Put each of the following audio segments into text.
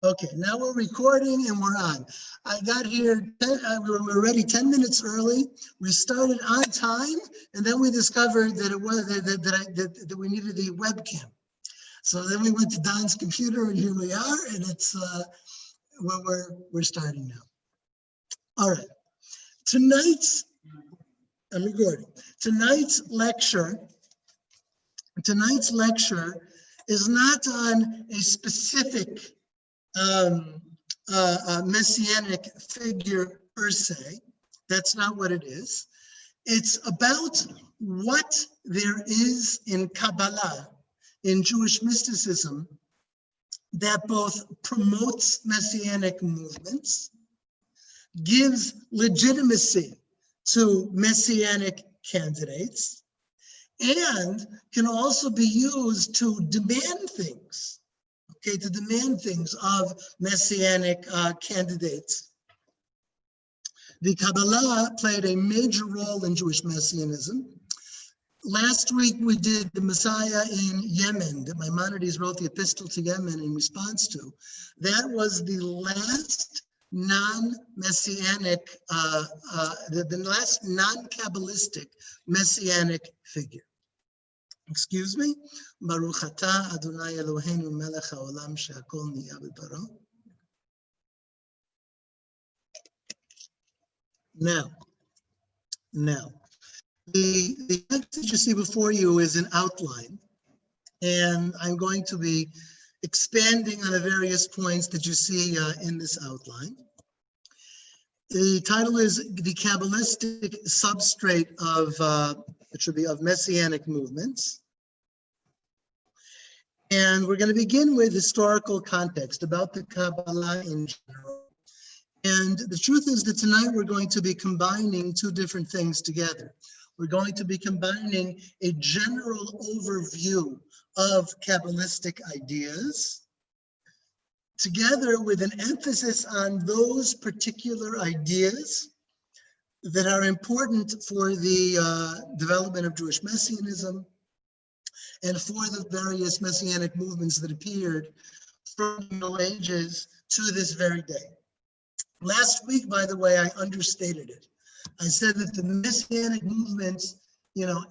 Okay, now we're recording and we're on. I got here, we were ready 10 minutes early. We started on time, and then we discovered that it was that we needed the webcam. So then we went to Don's computer, and here we are, and it's we're starting now. All right, I'm recording. Tonight's lecture is not on a specific Messianic figure per se. That's not what it is. It's about what there is in Kabbalah, in Jewish mysticism, that both promotes Messianic movements, gives legitimacy to Messianic candidates, and can also be used to demand things. Okay, to demand things of Messianic candidates. The Kabbalah played a major role in Jewish Messianism. Last week we did the Messiah in Yemen, that Maimonides wrote the epistle to Yemen in response to. That was the last non-Messianic, the last non-Kabbalistic Messianic figure. Excuse me. Baruch atah Adonai Eloheinu melech haolam she'akol niya b'paro. Now, the text that you see before you is an outline, and I'm going to be expanding on the various points that you see in this outline. The title is The Kabbalistic Substrate of Messianic Movements. And we're going to begin with historical context about the Kabbalah in general. And the truth is that tonight we're going to be combining two different things together. We're going to be combining a general overview of Kabbalistic ideas together with an emphasis on those particular ideas that are important for the development of Jewish Messianism and for the various Messianic movements that appeared from the Middle Ages to this very day. Last week, by the way, I understated it. I said that the Messianic movements,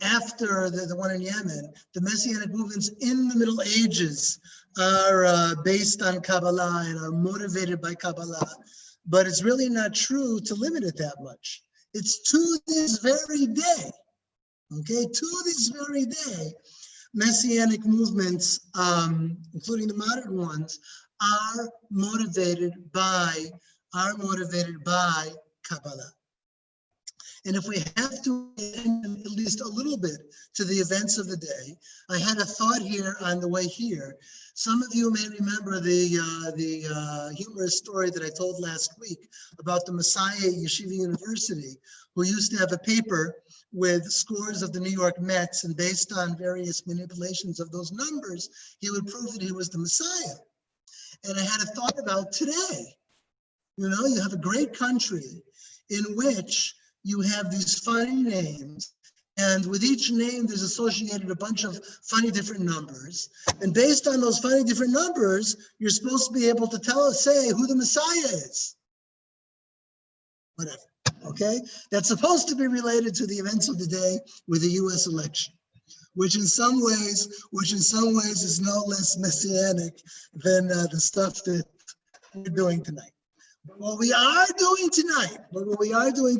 after the one in Yemen, the Messianic movements in the Middle Ages are based on Kabbalah and are motivated by Kabbalah. But it's really not true to limit it that much. It's to this very day, okay, to this very day, Messianic movements, including the modern ones, are motivated by Kabbalah. And if we have to attend at least a little bit to the events of the day, I had a thought here on the way here. Some of you may remember the humorous story that I told last week about the Messiah at Yeshiva University, who used to have a paper with scores of the New York Mets, and based on various manipulations of those numbers, he would prove that he was the Messiah. And I had a thought about today. You have a great country in which you have these funny names, and with each name there's associated a bunch of funny different numbers. And based on those funny different numbers, you're supposed to be able to say who the Messiah is. Whatever, okay? That's supposed to be related to the events of the day with the US election, which in some ways is no less messianic than the stuff that we're doing tonight. But what we are doing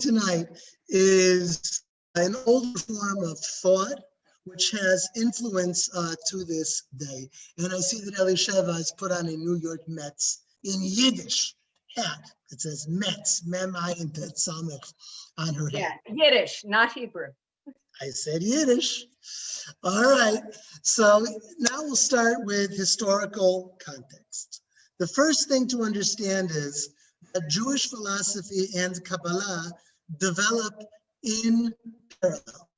tonight is an older form of thought which has influence to this day. And I see that Elisheva has put on a New York Mets in Yiddish hat. It says Mets, Mem Ayin Tet Samech on her hat. Yeah, Yiddish, not Hebrew. I said Yiddish. All right. So now we'll start with historical context. The first thing to understand is that Jewish philosophy and Kabbalah develop in parallel.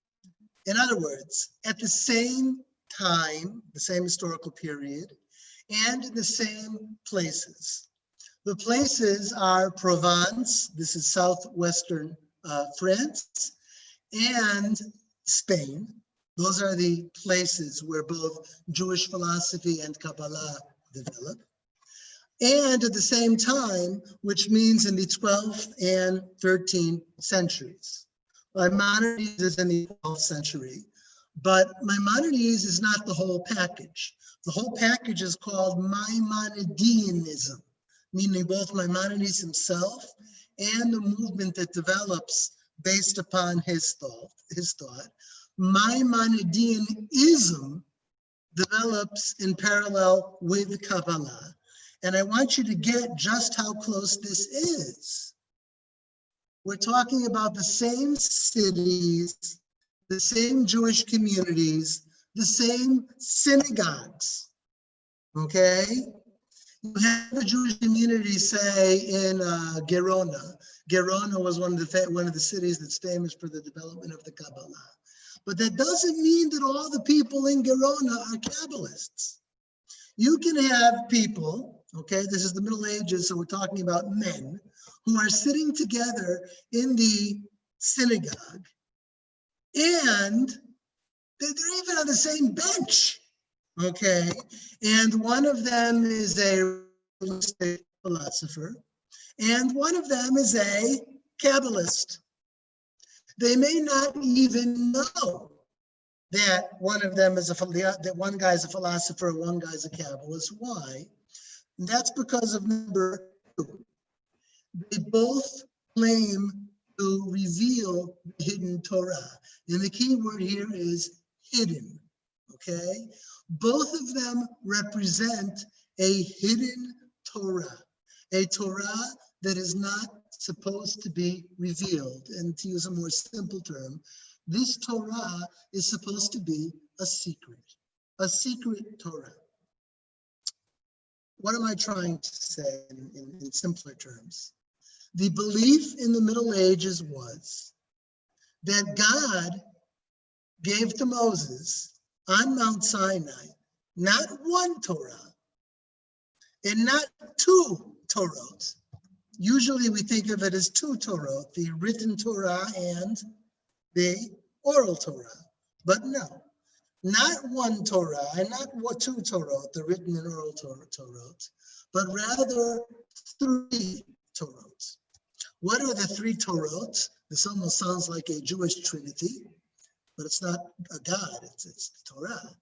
In other words, at the same time, the same historical period, and in the same places. The places are Provence, this is southwestern France, and Spain. Those are the places where both Jewish philosophy and Kabbalah develop. and at the same time, which means in the 12th and 13th centuries. Maimonides is in the 12th century, but Maimonides is not the whole package. The whole package is called Maimonideanism, meaning both Maimonides himself and the movement that develops based upon his thought. Maimonideanism develops in parallel with Kabbalah. And I want you to get just how close this is. We're talking about the same cities, the same Jewish communities, the same synagogues, okay? You have a Jewish community, say, in Gerona. Gerona was one of the cities that's famous for the development of the Kabbalah. But that doesn't mean that all the people in Gerona are Kabbalists. You can have people, okay, this is the Middle Ages, so we're talking about men, who are sitting together in the synagogue, and they're even on the same bench, okay? And one of them is a realistic philosopher, and one of them is a Kabbalist. They may not even know that one of them is that one guy's a philosopher and one guy's a Kabbalist. Why? And that's because of number two. They both claim to reveal the hidden Torah. And the key word here is hidden, okay? Both of them represent a hidden Torah, a Torah that is not supposed to be revealed. And to use a more simple term, this Torah is supposed to be a secret Torah. What am I trying to say in simpler terms? The belief in the Middle Ages was that God gave to Moses on Mount Sinai not one Torah and not two Torahs. Usually we think of it as two Torah, the written Torah and the oral Torah. But no, not one Torah and not two Torah, the written and oral Torah, but rather three Torahs. What are the three Torahs? This almost sounds like a Jewish trinity, but it's not a God, it's Torah.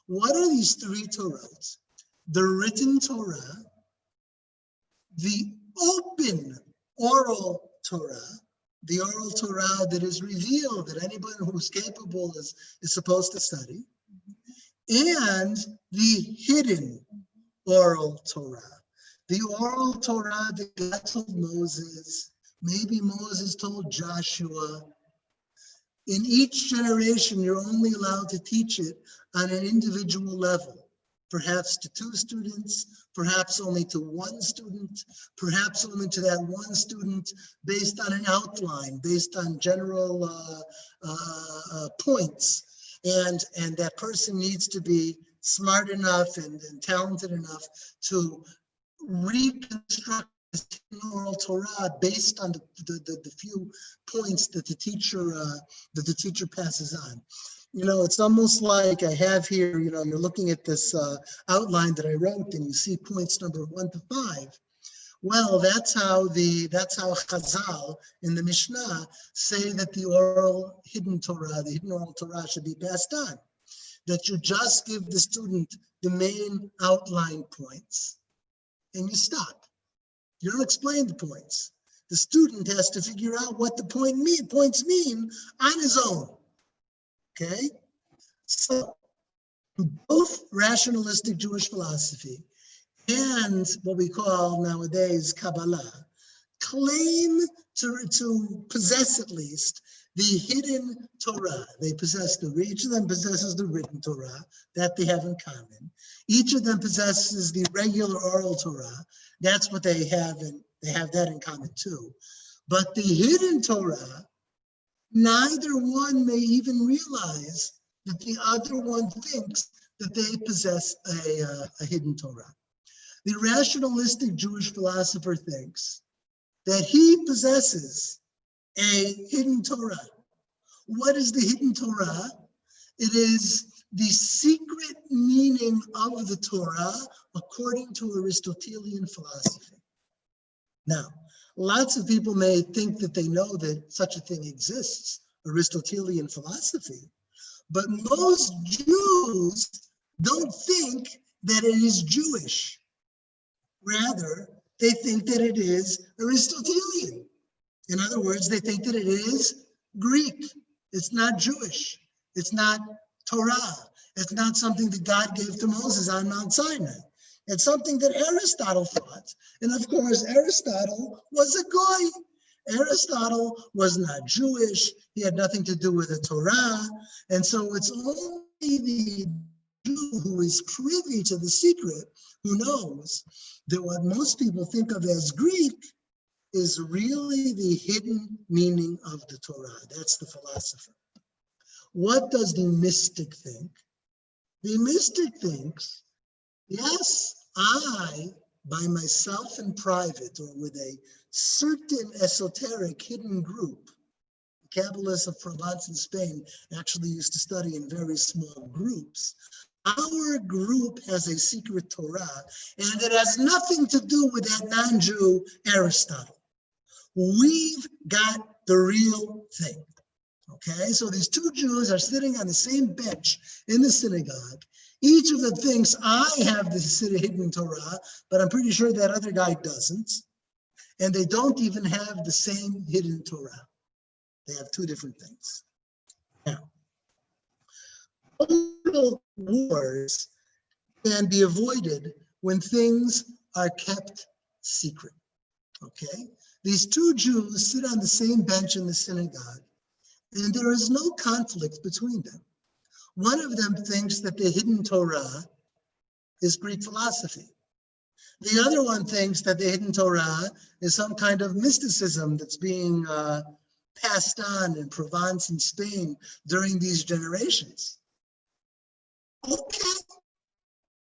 What are these three Torahs? The written Torah, the open oral Torah, the oral Torah that is revealed, that anybody who's capable is supposed to study, and the hidden oral Torah. The oral Torah that God told Moses, maybe Moses told Joshua. In each generation, you're only allowed to teach it on an individual level, perhaps to two students, perhaps only to one student, perhaps only to that one student based on an outline, based on general points. And that person needs to be smart enough and talented enough to reconstruct this oral Torah based on the few points that the teacher passes on. You know, it's almost like I have here, you know, you're looking at this outline that I wrote and you see points number 1 to 5. Well, that's how Chazal in the Mishnah say that the hidden oral Torah should be passed on. That you just give the student the main outline points and you stop. You don't explain the points. The student has to figure out what the points mean on his own. Okay? So both rationalistic Jewish philosophy and what we call nowadays Kabbalah claim to possess at least the hidden Torah. Each of them possesses the written Torah that they have in common. Each of them possesses the regular oral Torah. That's what they have, and they have that in common too. But the hidden Torah, neither one may even realize that the other one thinks that they possess a hidden Torah. The rationalistic Jewish philosopher thinks that he possesses a hidden Torah. What is the hidden Torah? It is the secret meaning of the Torah according to Aristotelian philosophy. Now, lots of people may think that they know that such a thing exists, Aristotelian philosophy, but most Jews don't think that it is Jewish. Rather, they think that it is Aristotelian. In other words, they think that it is Greek. It's not Jewish. It's not Torah. It's not something that God gave to Moses on Mount Sinai. It's something that Aristotle thought. And of course, Aristotle was a goy. Aristotle was not Jewish. He had nothing to do with the Torah. And so it's only the Jew who is privy to the secret who knows that what most people think of as Greek is really the hidden meaning of the Torah. That's the philosopher. What does the mystic think? The mystic thinks, yes, I, by myself in private or with a certain esoteric hidden group, the Kabbalists of Provence and Spain actually used to study in very small groups. Our group has a secret Torah, and it has nothing to do with that non-Jew Aristotle. We've got the real thing. Okay, so these two Jews are sitting on the same bench in the synagogue. Each of them thinks, I have the hidden Torah, but I'm pretty sure that other guy doesn't. And they don't even have the same hidden Torah. They have two different things. Now, political wars can be avoided when things are kept secret. Okay, these two Jews sit on the same bench in the synagogue, and there is no conflict between them. One of them thinks that the hidden Torah is Greek philosophy. The other one thinks that the hidden Torah is some kind of mysticism that's being passed on in Provence and Spain during these generations. Okay,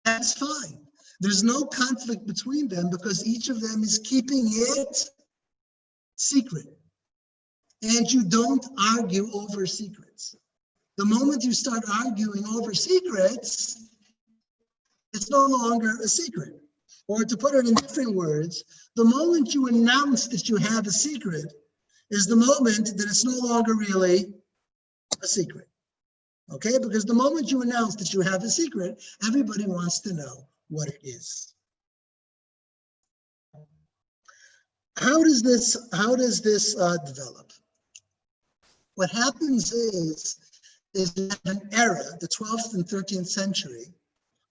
that's fine. There's no conflict between them because each of them is keeping it secret. And you don't argue over secrets. The moment you start arguing over secrets, it's no longer a secret. Or to put it in different words, the moment you announce that you have a secret is the moment that it's no longer really a secret. Okay? Because the moment you announce that you have a secret, everybody wants to know what it is. How does this develop? What happens is you have an era, the 12th and 13th century,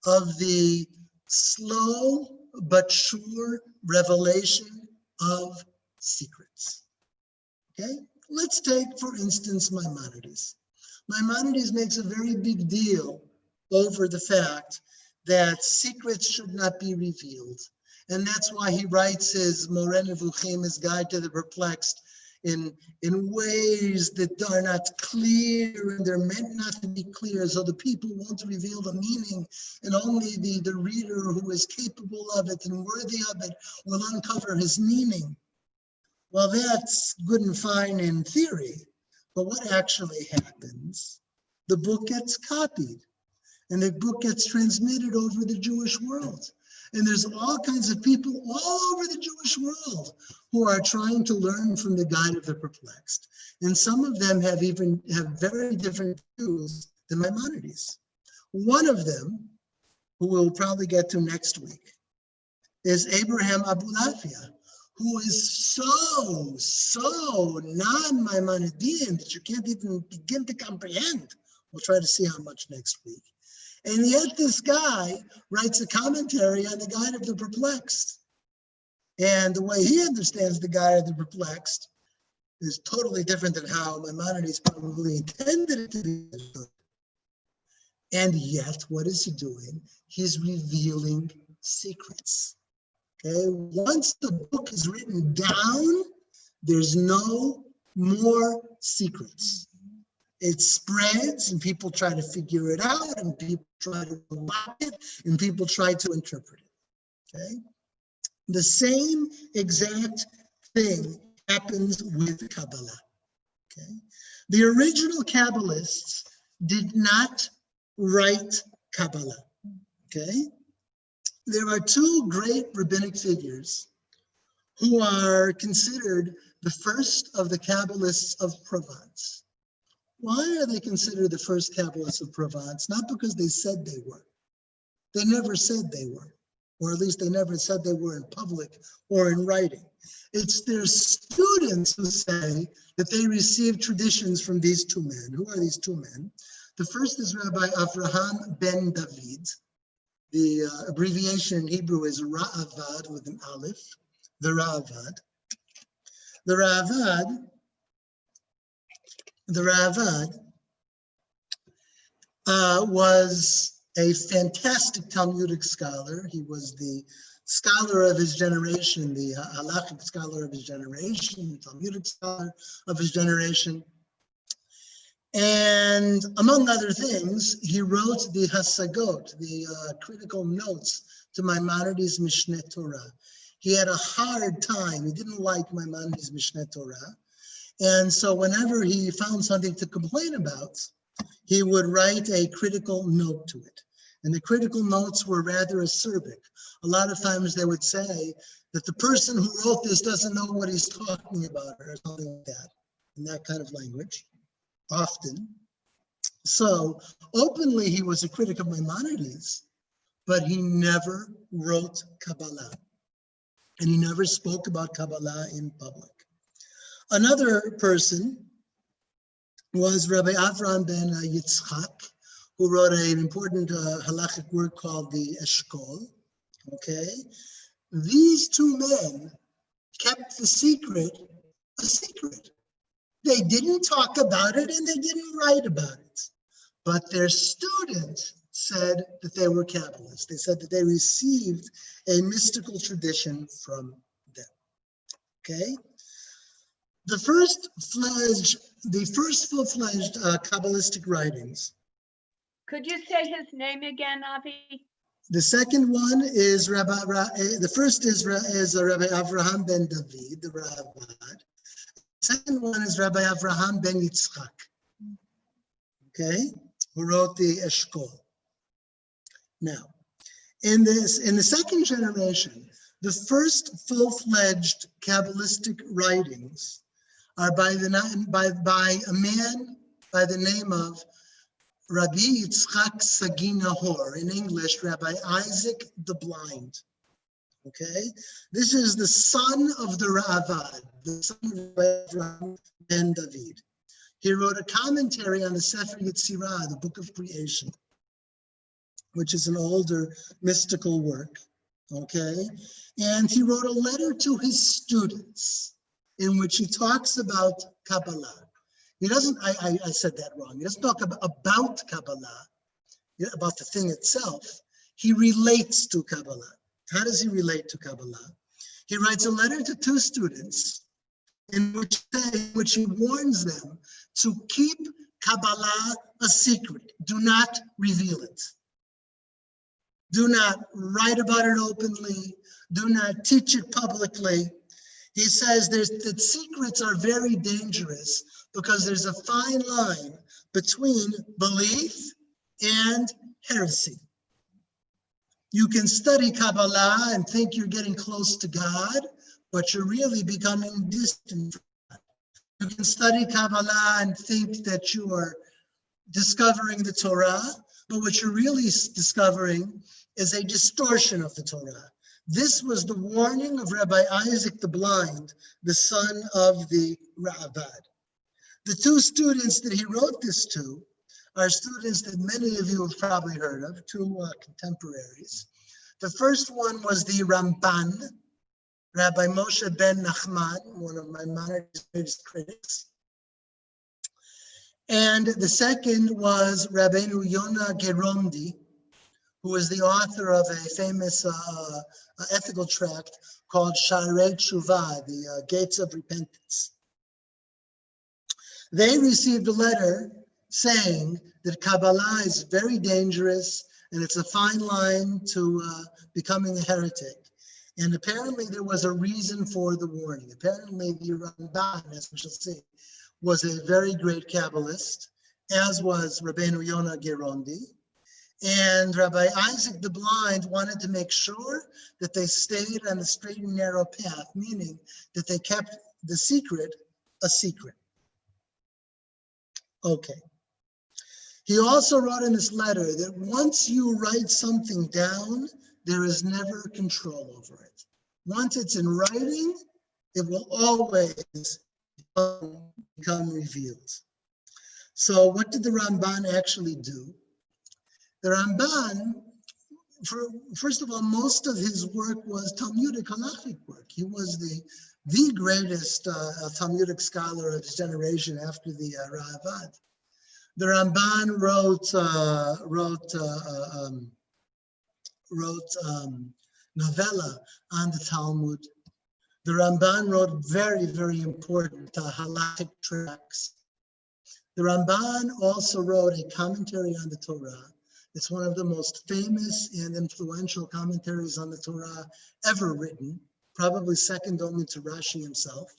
of the slow but sure revelation of secrets. Okay? Let's take, for instance, Maimonides. Maimonides makes a very big deal over the fact that secrets should not be revealed. And that's why he writes his Moreh Nevuchim, his Guide to the Perplexed, in ways that are not clear and they're meant not to be clear, so the people won't reveal the meaning, and only the reader who is capable of it and worthy of it will uncover his meaning. Well, that's good and fine in theory, but what actually happens? The book gets copied, and the book gets transmitted over the Jewish world. And there's all kinds of people all over the Jewish world who are trying to learn from the Guide of the Perplexed. And some of them have very different views than Maimonides. One of them, who we'll probably get to next week, is Avraham Abulafia, who is so non-Maimonidean that you can't even begin to comprehend. We'll try to see how much next week. And yet this guy writes a commentary on the Guide of the Perplexed. And the way he understands the Guide of the Perplexed is totally different than how Maimonides probably intended it to be. And yet, what is he doing? He's revealing secrets. Okay, once the book is written down, there's no more secrets. It spreads and people try to figure it out and people try to block it and people try to interpret it, okay? The same exact thing happens with Kabbalah, okay? The original Kabbalists did not write Kabbalah. Okay? There are two great rabbinic figures who are considered the first of the Kabbalists of Provence. Why are they considered the first Kabbalists of Provence? Not because they said they were. They never said they were, or at least they never said they were in public or in writing. It's their students who say that they received traditions from these two men. Who are these two men? The first is Rabbi Avraham ben David. The abbreviation in Hebrew is Ra'avad with an aleph, the Ra'avad. The Ra'avad was a fantastic Talmudic scholar. He was the scholar of his generation, the halachic scholar of his generation, the Talmudic scholar of his generation. And among other things, he wrote the Hasagot, the critical notes to Maimonides' Mishneh Torah. He had a hard time. He didn't like Maimonides' Mishneh Torah. And so whenever he found something to complain about, he would write a critical note to it. And the critical notes were rather acerbic. A lot of times they would say that the person who wrote this doesn't know what he's talking about, or something like that, in that kind of language. Often. So openly he was a critic of Maimonides, but he never wrote Kabbalah. And he never spoke about Kabbalah in public. Another person was Rabbi Avraham ben Yitzchak, who wrote an important halachic work called the Eshkol. Okay? These two men kept the secret a secret. They didn't talk about it and they didn't write about it. But their students said that they were Kabbalists. They said that they received a mystical tradition from them. Okay? The first full-fledged Kabbalistic writings. Could you say his name again, Avi? The second one is the first is Rabbi Avraham ben David, the Ravad. Second one is Rabbi Avraham ben Yitzchak, okay, who wrote the Eshkol. Now, in the second generation, the first full-fledged Kabbalistic writings are by a man by the name of Rabbi Yitzchak Sagi Nahor, in English, Rabbi Isaac the Blind. Okay, this is the son of the Ravad, the son of Avraham ben David. He wrote a commentary on the Sefer Yetzirah, the Book of Creation, which is an older mystical work. Okay, and he wrote a letter to his students in which he talks about Kabbalah. He doesn't. I said that wrong. He doesn't talk about Kabbalah, about the thing itself. He relates to Kabbalah. How does he relate to Kabbalah? He writes a letter to two students in which he warns them to keep Kabbalah a secret. Do not reveal it. Do not write about it openly. Do not teach it publicly. He says that secrets are very dangerous because there's a fine line between belief and heresy. You can study Kabbalah and think you're getting close to God, but you're really becoming distant from God. You can study Kabbalah and think that you are discovering the Torah, but what you're really discovering is a distortion of the Torah. This was the warning of Rabbi Isaac the Blind, the son of the Ravad. The two students that he wrote this to are students that many of you have probably heard of, two contemporaries. The first one was the Ramban, Rabbi Moshe ben Nachman, one of Maimonides' greatest critics. And the second was Rabbeinu Yonah Gerondi, who was the author of a famous ethical tract called Sharei Tshuva, the Gates of Repentance. They received a letter saying that Kabbalah is very dangerous and it's a fine line to becoming a heretic. And apparently there was a reason for the warning. Apparently the Ramban, as we shall see, was a very great Kabbalist, as was Rabbeinu Yonah Gerondi. And Rabbi Isaac the Blind wanted to make sure that they stayed on the straight and narrow path, meaning that they kept the secret a secret. Okay. He also wrote in this letter that once you write something down, there is never control over it. Once it's in writing, it will always become revealed. So what did the Ramban actually do? The Ramban, first of all, most of his work was Talmudic halachic work. He was the greatest Talmudic scholar of his generation after the Ra'avad. The Ramban wrote novella on the Talmud. The Ramban wrote very, very important halachic tracts. The Ramban also wrote a commentary on the Torah. It's one of the most famous and influential commentaries on the Torah ever written, probably second only to Rashi himself.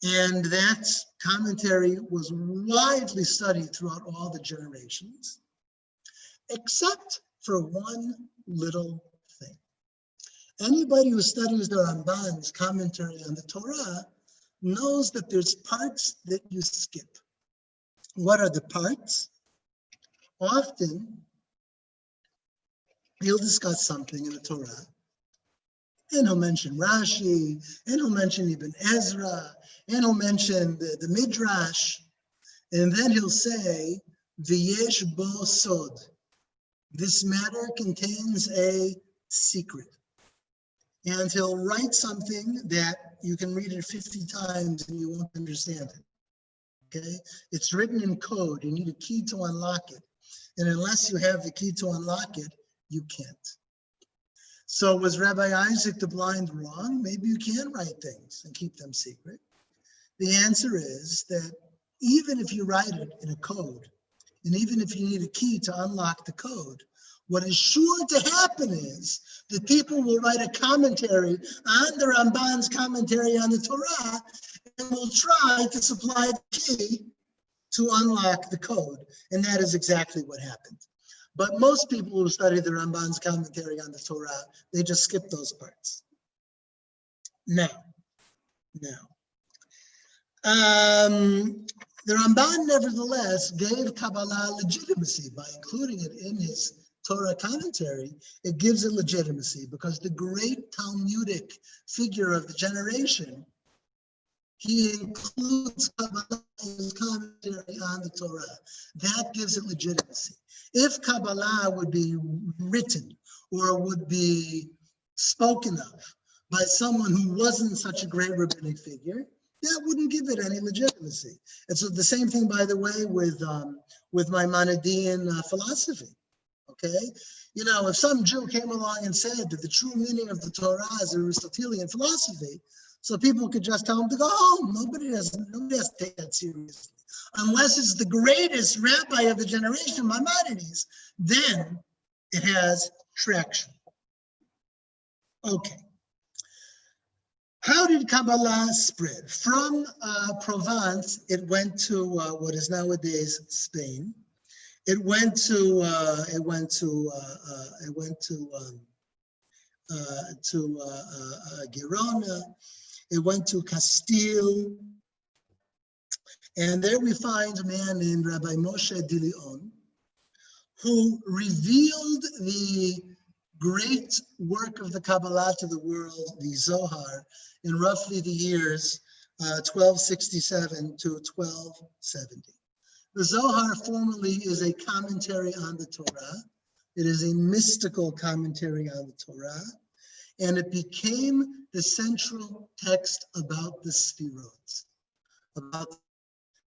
And that commentary was widely studied throughout all the generations, except for one little thing. Anybody who studies the Ramban's commentary on the Torah knows that there's parts that you skip. What are the parts? Often, he'll discuss something in the Torah, and he'll mention Rashi, and he'll mention Ibn Ezra, and he'll mention the Midrash, and then he'll say, V'yesh bo sod. This matter contains a secret. And he'll write something that you can read it 50 times and you won't understand it. Okay? It's written in code. You need a key to unlock it. And unless you have the key to unlock it, you can't. So was Rabbi Isaac the Blind wrong? Maybe you can write things and keep them secret. The answer is that even if you write it in a code, and even if you need a key to unlock the code, what is sure to happen is that people will write a commentary on the Ramban's commentary on the Torah and will try to supply the key to unlock the code. And that is exactly what happened. But most people who study the Ramban's commentary on the Torah, they just skip those parts. Now, the Ramban nevertheless gave Kabbalah legitimacy by including it in his Torah commentary. It gives it legitimacy because the great Talmudic figure of the generation, he includes Kabbalah in his commentary on the Torah. That gives it legitimacy. If Kabbalah would be written or would be spoken of by someone who wasn't such a great rabbinic figure, that wouldn't give it any legitimacy. It's the same thing, by the way, with Maimonidean philosophy. Okay, you know, if some Jew came along and said that the true meaning of the Torah is Aristotelian philosophy, so people could just tell him to go home. Nobody has to take that seriously, unless it's the greatest rabbi of the generation, Maimonides. Then it has traction. Okay. How did Kabbalah spread? From Provence, it went to what is nowadays Spain. It went to Girona. It went to Castile, and there we find a man named Rabbi Moshe de Leon, who revealed the great work of the Kabbalah to the world, the Zohar, in roughly the years 1267 to 1270. The Zohar formally is a commentary on the Torah. It is a mystical commentary on the Torah, and it became the central text about the Sfirot, about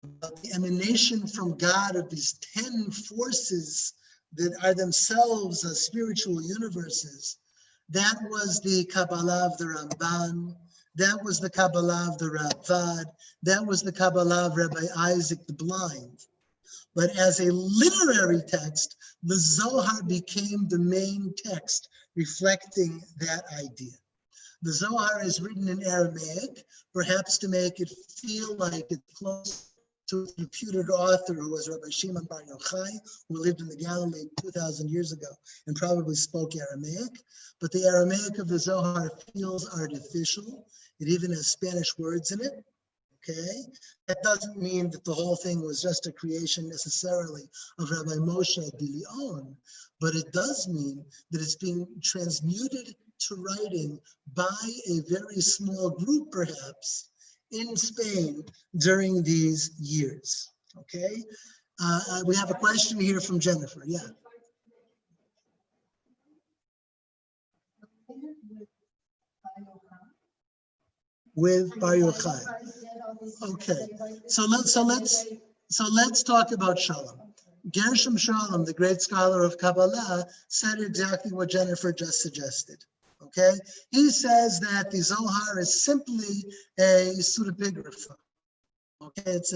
the emanation from God of these 10 forces that are themselves spiritual universes. That was the Kabbalah of the Ramban. That was the Kabbalah of the Ravad. That was the Kabbalah of Rabbi Isaac the Blind. But as a literary text, the Zohar became the main text reflecting that idea. The Zohar is written in Aramaic, perhaps to make it feel like it's close to its reputed author, who was Rabbi Shimon Bar Yochai, who lived in the Galilee 2,000 years ago and probably spoke Aramaic. But the Aramaic of the Zohar feels artificial. It even has Spanish words in it. Okay, that doesn't mean that the whole thing was just a creation necessarily of Rabbi Moshe de Leon, but it does mean that it's being transmuted to writing by a very small group, perhaps, in Spain during these years. Okay, we have a question here from Jennifer. Yeah. With Bar Yochai. Okay, so let's talk about Shalom. Gershom Shalom, the great scholar of Kabbalah, said exactly what Jennifer just suggested. Okay, he says that the Zohar is simply a pseudepigrapha. Okay, it's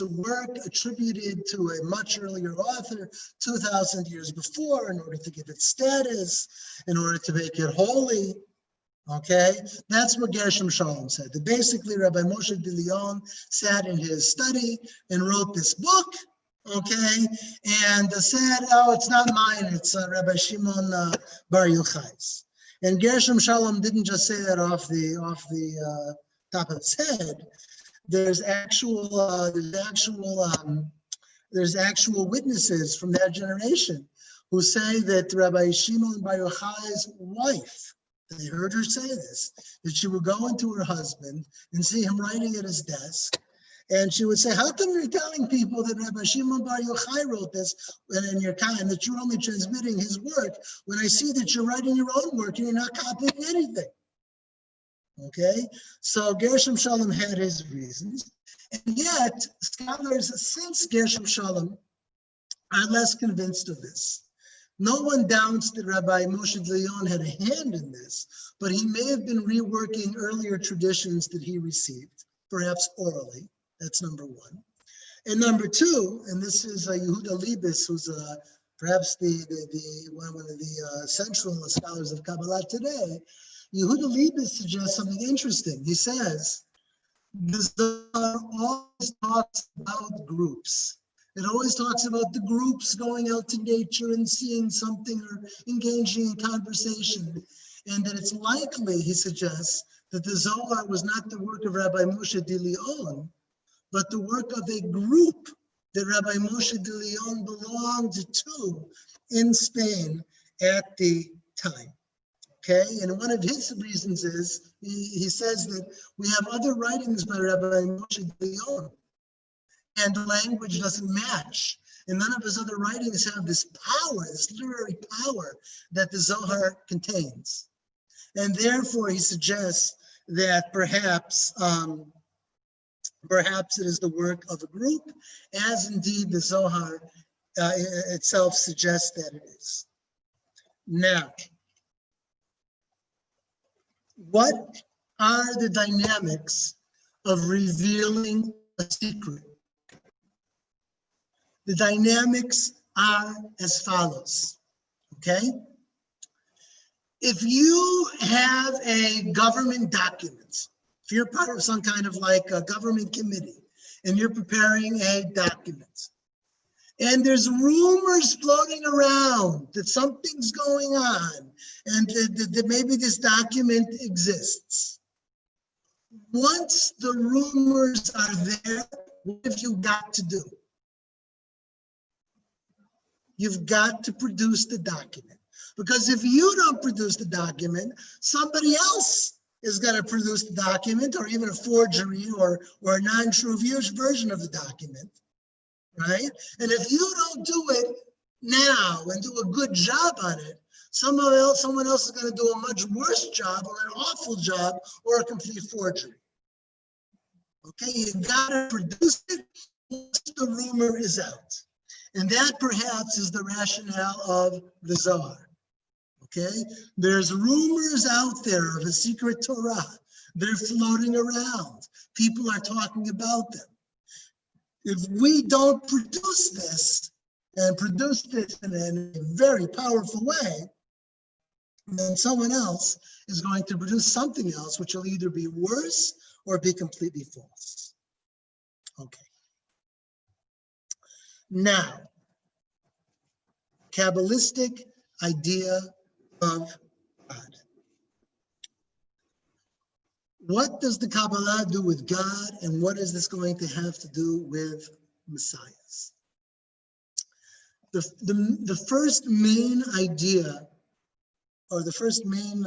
a work attributed to a much earlier author 2,000 years before in order to give it status, in order to make it holy. Okay, that's what Gershom Shalom said. That basically Rabbi Moshe de Leon sat in his study and wrote this book, okay, and said, oh, it's not mine, it's Rabbi Shimon Bar Yochai's. And Gershom Shalom didn't just say that off the top of his head. There's actual witnesses from that generation who say that Rabbi Shimon Bar Yochai's wife, they heard her say this, that she would go into her husband and see him writing at his desk, and she would say, how come you're telling people that Rabbi Shimon Bar Yochai wrote this in your time, that you're only transmitting his work, when I see that you're writing your own work and you're not copying anything? Okay, so Gershom Shalom had his reasons, and yet scholars since Gershom Shalom are less convinced of this. No one doubts that Rabbi Moshe de Leon had a hand in this, but he may have been reworking earlier traditions that he received, perhaps orally. That's number one. And number two, and this is Yehuda Liebes, who's perhaps one of the central scholars of Kabbalah today. Yehuda Liebes suggests something interesting. He says, the Zohar always talks about groups. It always talks about the groups going out to nature and seeing something or engaging in conversation. And that it's likely, he suggests, that the Zohar was not the work of Rabbi Moshe de Leon, but the work of a group that Rabbi Moshe de Leon belonged to in Spain at the time. Okay, and one of his reasons is, he says that we have other writings by Rabbi Moshe de Leon, and the language doesn't match. And none of his other writings have this power, this literary power that the Zohar contains. And therefore, he suggests that perhaps it is the work of a group, as indeed the Zohar itself suggests that it is. Now, what are the dynamics of revealing a secret? The dynamics are as follows, okay? If you have a government document, if you're part of some kind of like a government committee and you're preparing a document, and there's rumors floating around that something's going on and that maybe this document exists. Once the rumors are there, what have you got to do? You've got to produce the document. Because if you don't produce the document, somebody else is going to produce the document, or even a forgery or a non-true version of the document, right? And if you don't do it now and do a good job on it, someone else is going to do a much worse job, or an awful job, or a complete forgery. Okay, you got to produce it once the rumor is out. And that perhaps is the rationale of the Zohar. Okay, there's rumors out there of a secret Torah. They're floating around. People are talking about them. If we don't produce this, and produce this in a very powerful way, then someone else is going to produce something else, which will either be worse or be completely false. Okay. Now, Kabbalistic idea of God. What does the Kabbalah do with God, and what is this going to have to do with messiahs? The first main idea, or the first main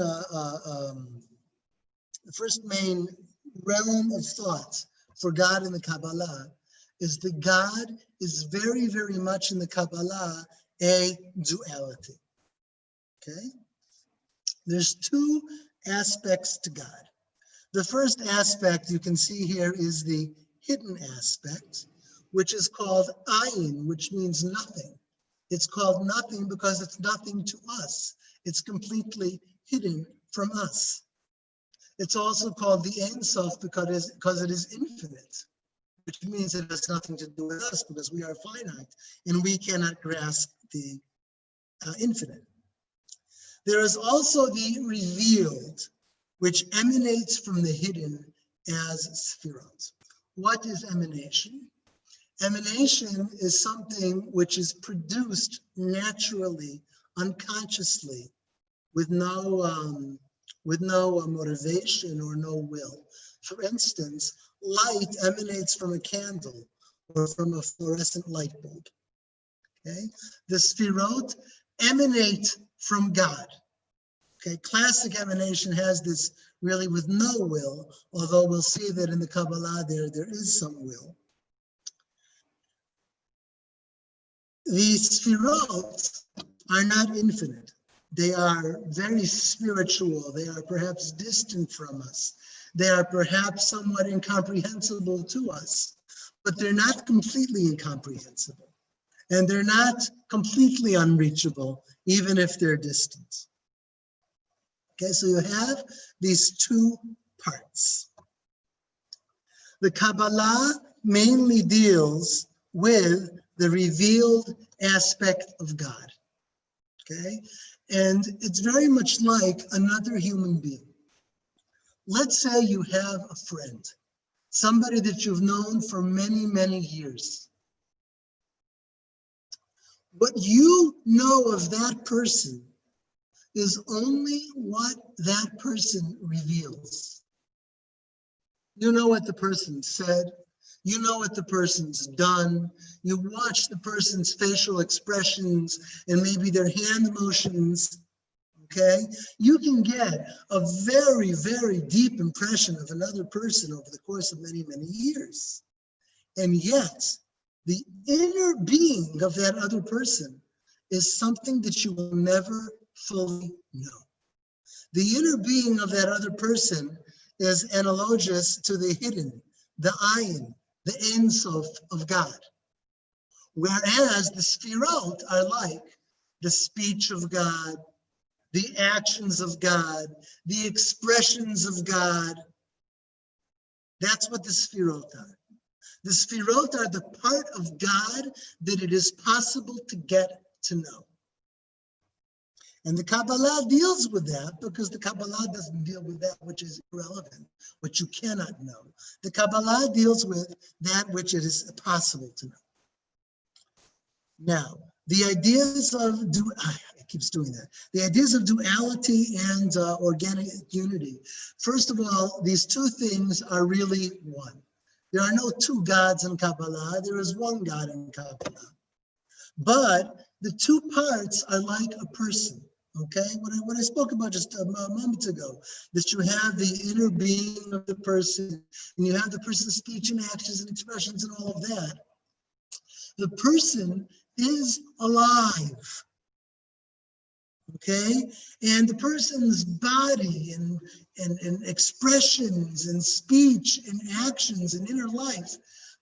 realm of thought for God in the Kabbalah is that God is very, very much in the Kabbalah a duality. Okay? There's two aspects to God. The first aspect you can see here is the hidden aspect, which is called ayin, which means nothing. It's called nothing because it's nothing to us. It's completely hidden from us. It's also called the Ein Sof because it is infinite, which means it has nothing to do with us because we are finite and we cannot grasp the infinite. There is also the revealed, which emanates from the hidden as Sefirot. What is emanation? Emanation is something which is produced naturally, unconsciously, with no motivation or no will. For instance, light emanates from a candle or from a fluorescent light bulb. Okay, the Sefirot emanate from God. Okay, classic emanation has this really with no will, although we'll see that in the Kabbalah there is some will. The Sefirot are not infinite. They are very spiritual. They are perhaps distant from us. They are perhaps somewhat incomprehensible to us, but they're not completely incomprehensible. And they're not completely unreachable, even if they're distant. Okay, so you have these two parts. The Kabbalah mainly deals with the revealed aspect of God. Okay, and it's very much like another human being. Let's say you have a friend, somebody that you've known for many, many years. What you know of that person is only what that person reveals. You know what the person said. You know what the person's done. You watch the person's facial expressions and maybe their hand motions. Okay? You can get a very, very deep impression of another person over the course of many, many years. And yet, the inner being of that other person is something that you will never fully know. The inner being of that other person is analogous to the hidden, the ayin, the Ein Sof of God. Whereas the Sefirot are like the speech of God, the actions of God, the expressions of God. That's what the Sefirot are. The Sefirot are the part of God that it is possible to get to know. And the Kabbalah deals with that because the Kabbalah doesn't deal with that which is irrelevant, which you cannot know. The Kabbalah deals with that which it is possible to know. Now, the ideas of, it keeps doing that. The ideas of duality and organic unity. First of all, these two things are really one. There are no two gods in Kabbalah. There is one God in Kabbalah. But the two parts are like a person. Okay, what I spoke about just a moment ago, that you have the inner being of the person, and you have the person's speech and actions and expressions and all of that. The person is alive, okay? And the person's body and expressions and speech and actions and inner life,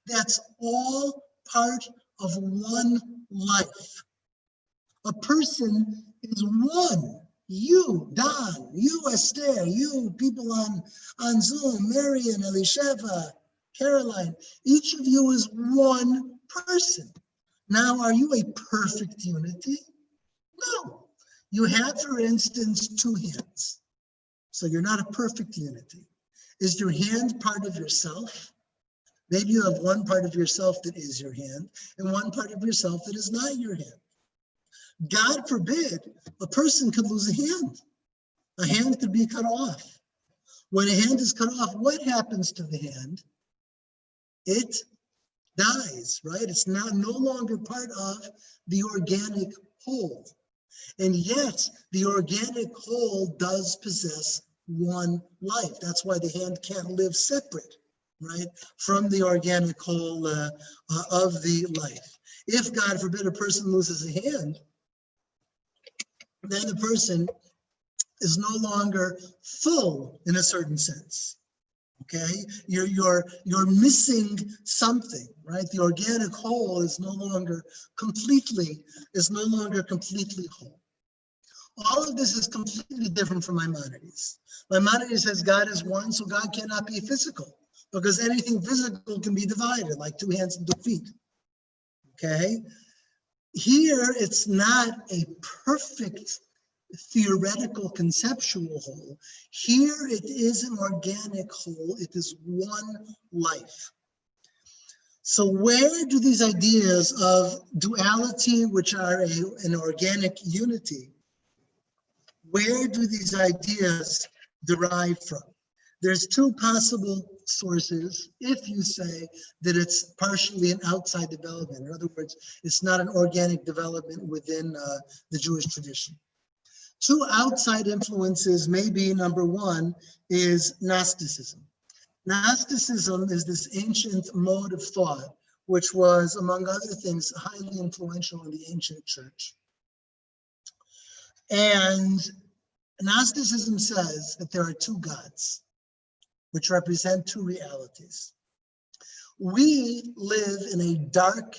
that's all part of one life. A person is one. You, Don, you, Esther, you, people on Zoom, Marian, Elisheva, Caroline, each of you is one person. Now, are you a perfect unity? No. You have, for instance, two hands. So you're not a perfect unity. Is your hand part of yourself? Maybe you have one part of yourself that is your hand and one part of yourself that is not your hand. God forbid, a person could lose a hand. A hand could be cut off. When a hand is cut off, what happens to the hand? It dies, right? It's no longer part of the organic whole. And yet, the organic whole does possess one life. That's why the hand can't live separate, right, from the organic whole of the life. If, God forbid, a person loses a hand, then the person is no longer full in a certain sense. Okay, you're missing something, right? The organic whole is no longer completely whole. All of this is completely different from Maimonides. Maimonides says God is one, so God cannot be physical, because anything physical can be divided, like two hands and 2 feet. Okay, here it's not a perfect theoretical conceptual whole. Here it is an organic whole. It is one life. So where do these ideas of duality, which are an organic unity, where do these ideas derive from? There's two possible sources if you say that it's partially an outside development. In other words, it's not an organic development within the Jewish tradition. Two outside influences may be, number one, is Gnosticism. Gnosticism is this ancient mode of thought, which was, among other things, highly influential in the ancient church. And Gnosticism says that there are two gods, which represent two realities. We live in a dark,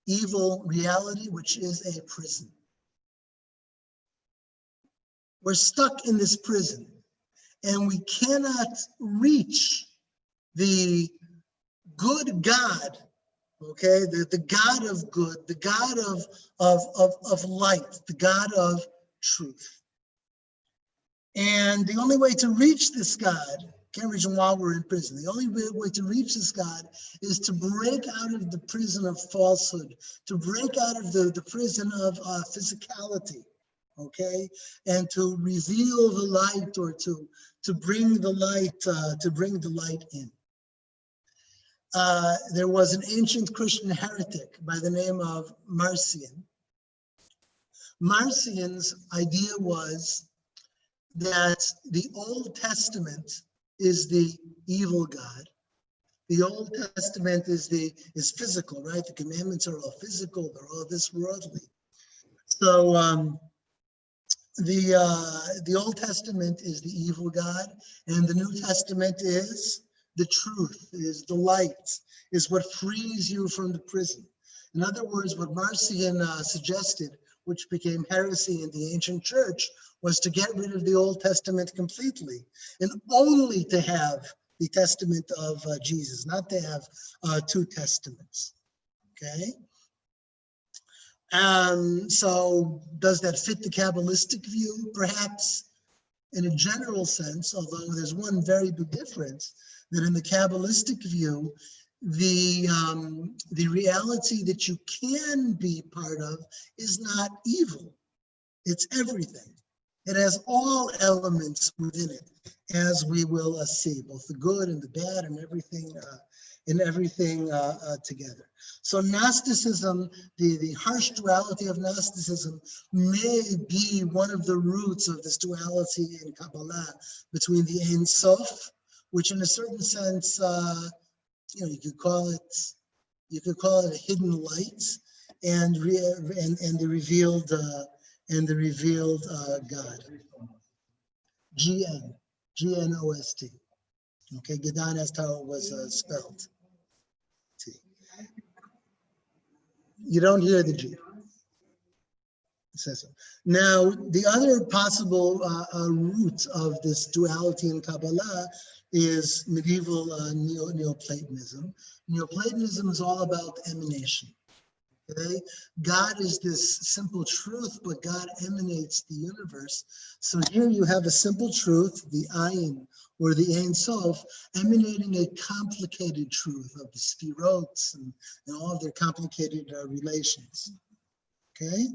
evil reality, which is a prison. We're stuck in this prison, and we cannot reach the good God, okay, the God of good, the God of light, the God of truth. And the only way to reach this God, can't reach him while we're in prison. The only way to reach this God is to break out of the prison of falsehood, to break out of the prison of physicality, okay, and to reveal the light, or to bring the light in. There was an ancient Christian heretic by the name of Marcion. Marcion's idea was that the Old Testament is the evil God. The Old Testament is physical, right? The commandments are all physical, they're all this worldly. So the Old Testament is the evil God, and the New Testament is the truth, is the light, is what frees you from the prison. In other words, what Marcion suggested, which became heresy in the ancient church, was to get rid of the Old Testament completely and only to have the testament of Jesus, not to have two testaments, okay? So does that fit the Kabbalistic view? Perhaps in a general sense, although there's one very big difference, that in the Kabbalistic view, the reality that you can be part of is not evil. It's everything. It has all elements within it, as we will see, both the good and the bad and everything together. So Gnosticism, the harsh duality of Gnosticism, may be one of the roots of this duality in Kabbalah between the Ein Sof, which in a certain sense, you could call it a hidden light, and the revealed God. Gnost. Okay, Gedan, that's how it was spelled. T. You don't hear the G. It says so. Now, the other possible root of this duality in Kabbalah is medieval Neoplatonism. Neoplatonism is all about emanation. Okay? God is this simple truth, but God emanates the universe. So here you have a simple truth, the Ayin, or the Ein Sof, emanating a complicated truth of the Sfirots and all of their complicated relations. Okay?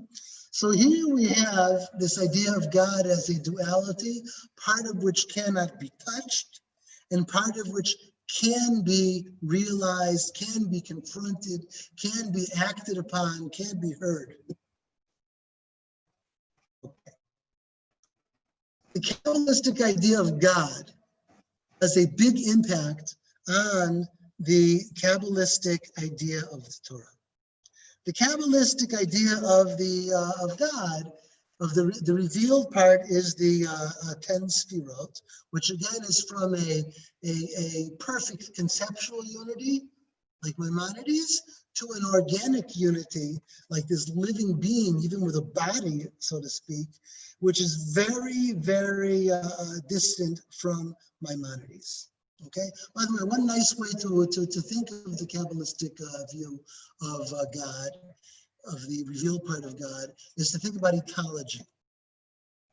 So here we have this idea of God as a duality, part of which cannot be touched, and part of which can be realized, can be confronted, can be acted upon, can be heard. Okay. The Kabbalistic idea of God has a big impact on the Kabbalistic idea of the Torah. The Kabbalistic idea of God, of the revealed part, is the 10 Sfirot, which again is from a perfect conceptual unity, like Maimonides, to an organic unity, like this living being, even with a body, so to speak, which is very, very distant from Maimonides. Okay. By the way, one nice way to think of the Kabbalistic view of God, of the revealed part of God, is to think about ecology.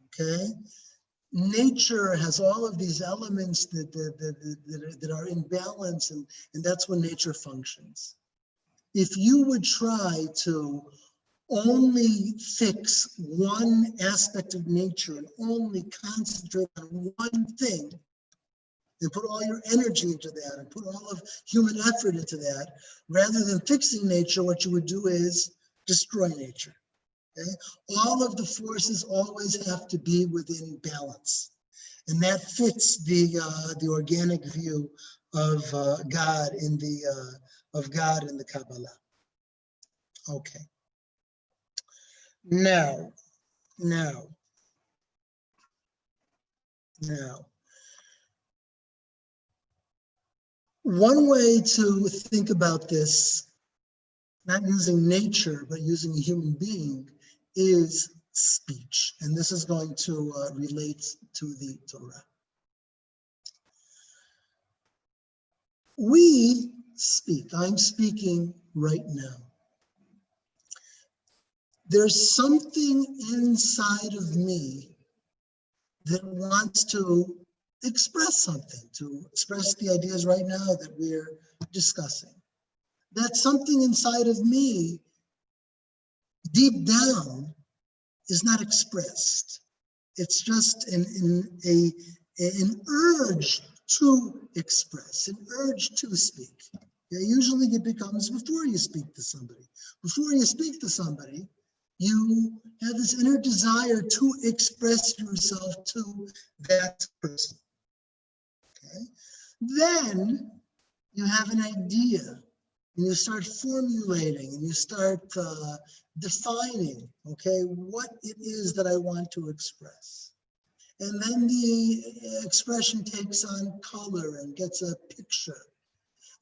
Okay. Nature has all of these elements that are in balance, and that's when nature functions. If you would try to only fix one aspect of nature and only concentrate on one thing, and put all your energy into that and put all of human effort into that, rather than fixing nature, what you would do is destroy nature. Okay? All of the forces always have to be within balance. And that fits the organic view of God in the Kabbalah. Okay. Now. One way to think about this, not using nature, but using a human being, is speech. And this is going to relate to the Torah. We speak. I'm speaking right now. There's something inside of me that wants to express something, to express the ideas right now that we're discussing. That something inside of me, deep down, is not expressed. It's just an urge to express, an urge to speak. Yeah, usually it becomes before you speak to somebody. Before you speak to somebody, you have this inner desire to express yourself to that person. Okay? Then you have an idea, and you start formulating, and you start defining, okay, what it is that I want to express. And then the expression takes on color and gets a picture.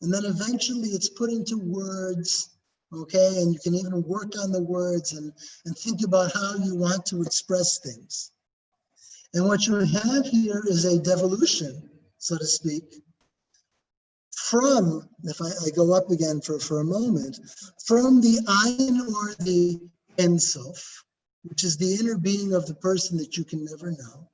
And then eventually it's put into words, okay, and you can even work on the words and think about how you want to express things. And what you have here is a devolution, so to speak, from, if I go up again for a moment, from the Ayin or the Ein Sof, which is the inner being of the person that you can never know,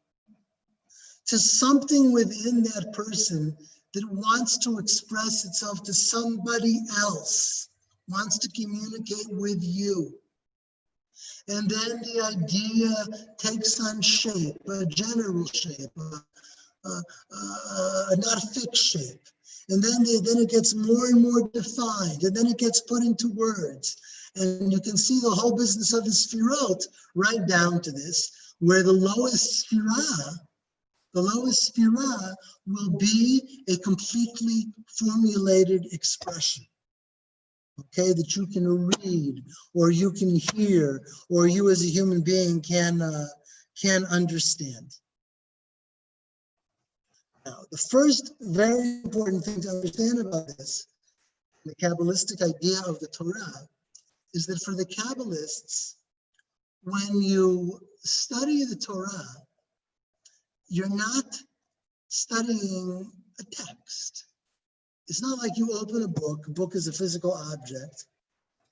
to something within that person that wants to express itself to somebody else, wants to communicate with you. And then the idea takes on shape, a general shape, not a fixed shape. And then it gets more and more defined, and then it gets put into words. And you can see the whole business of the Sfirot right down to this, where the lowest Sphira will be a completely formulated expression, okay, that you can read, or you can hear, or you as a human being can understand. Now, the first very important thing to understand about this, the Kabbalistic idea of the Torah, is that for the Kabbalists, when you study the Torah, you're not studying a text. It's not like you open a book is a physical object,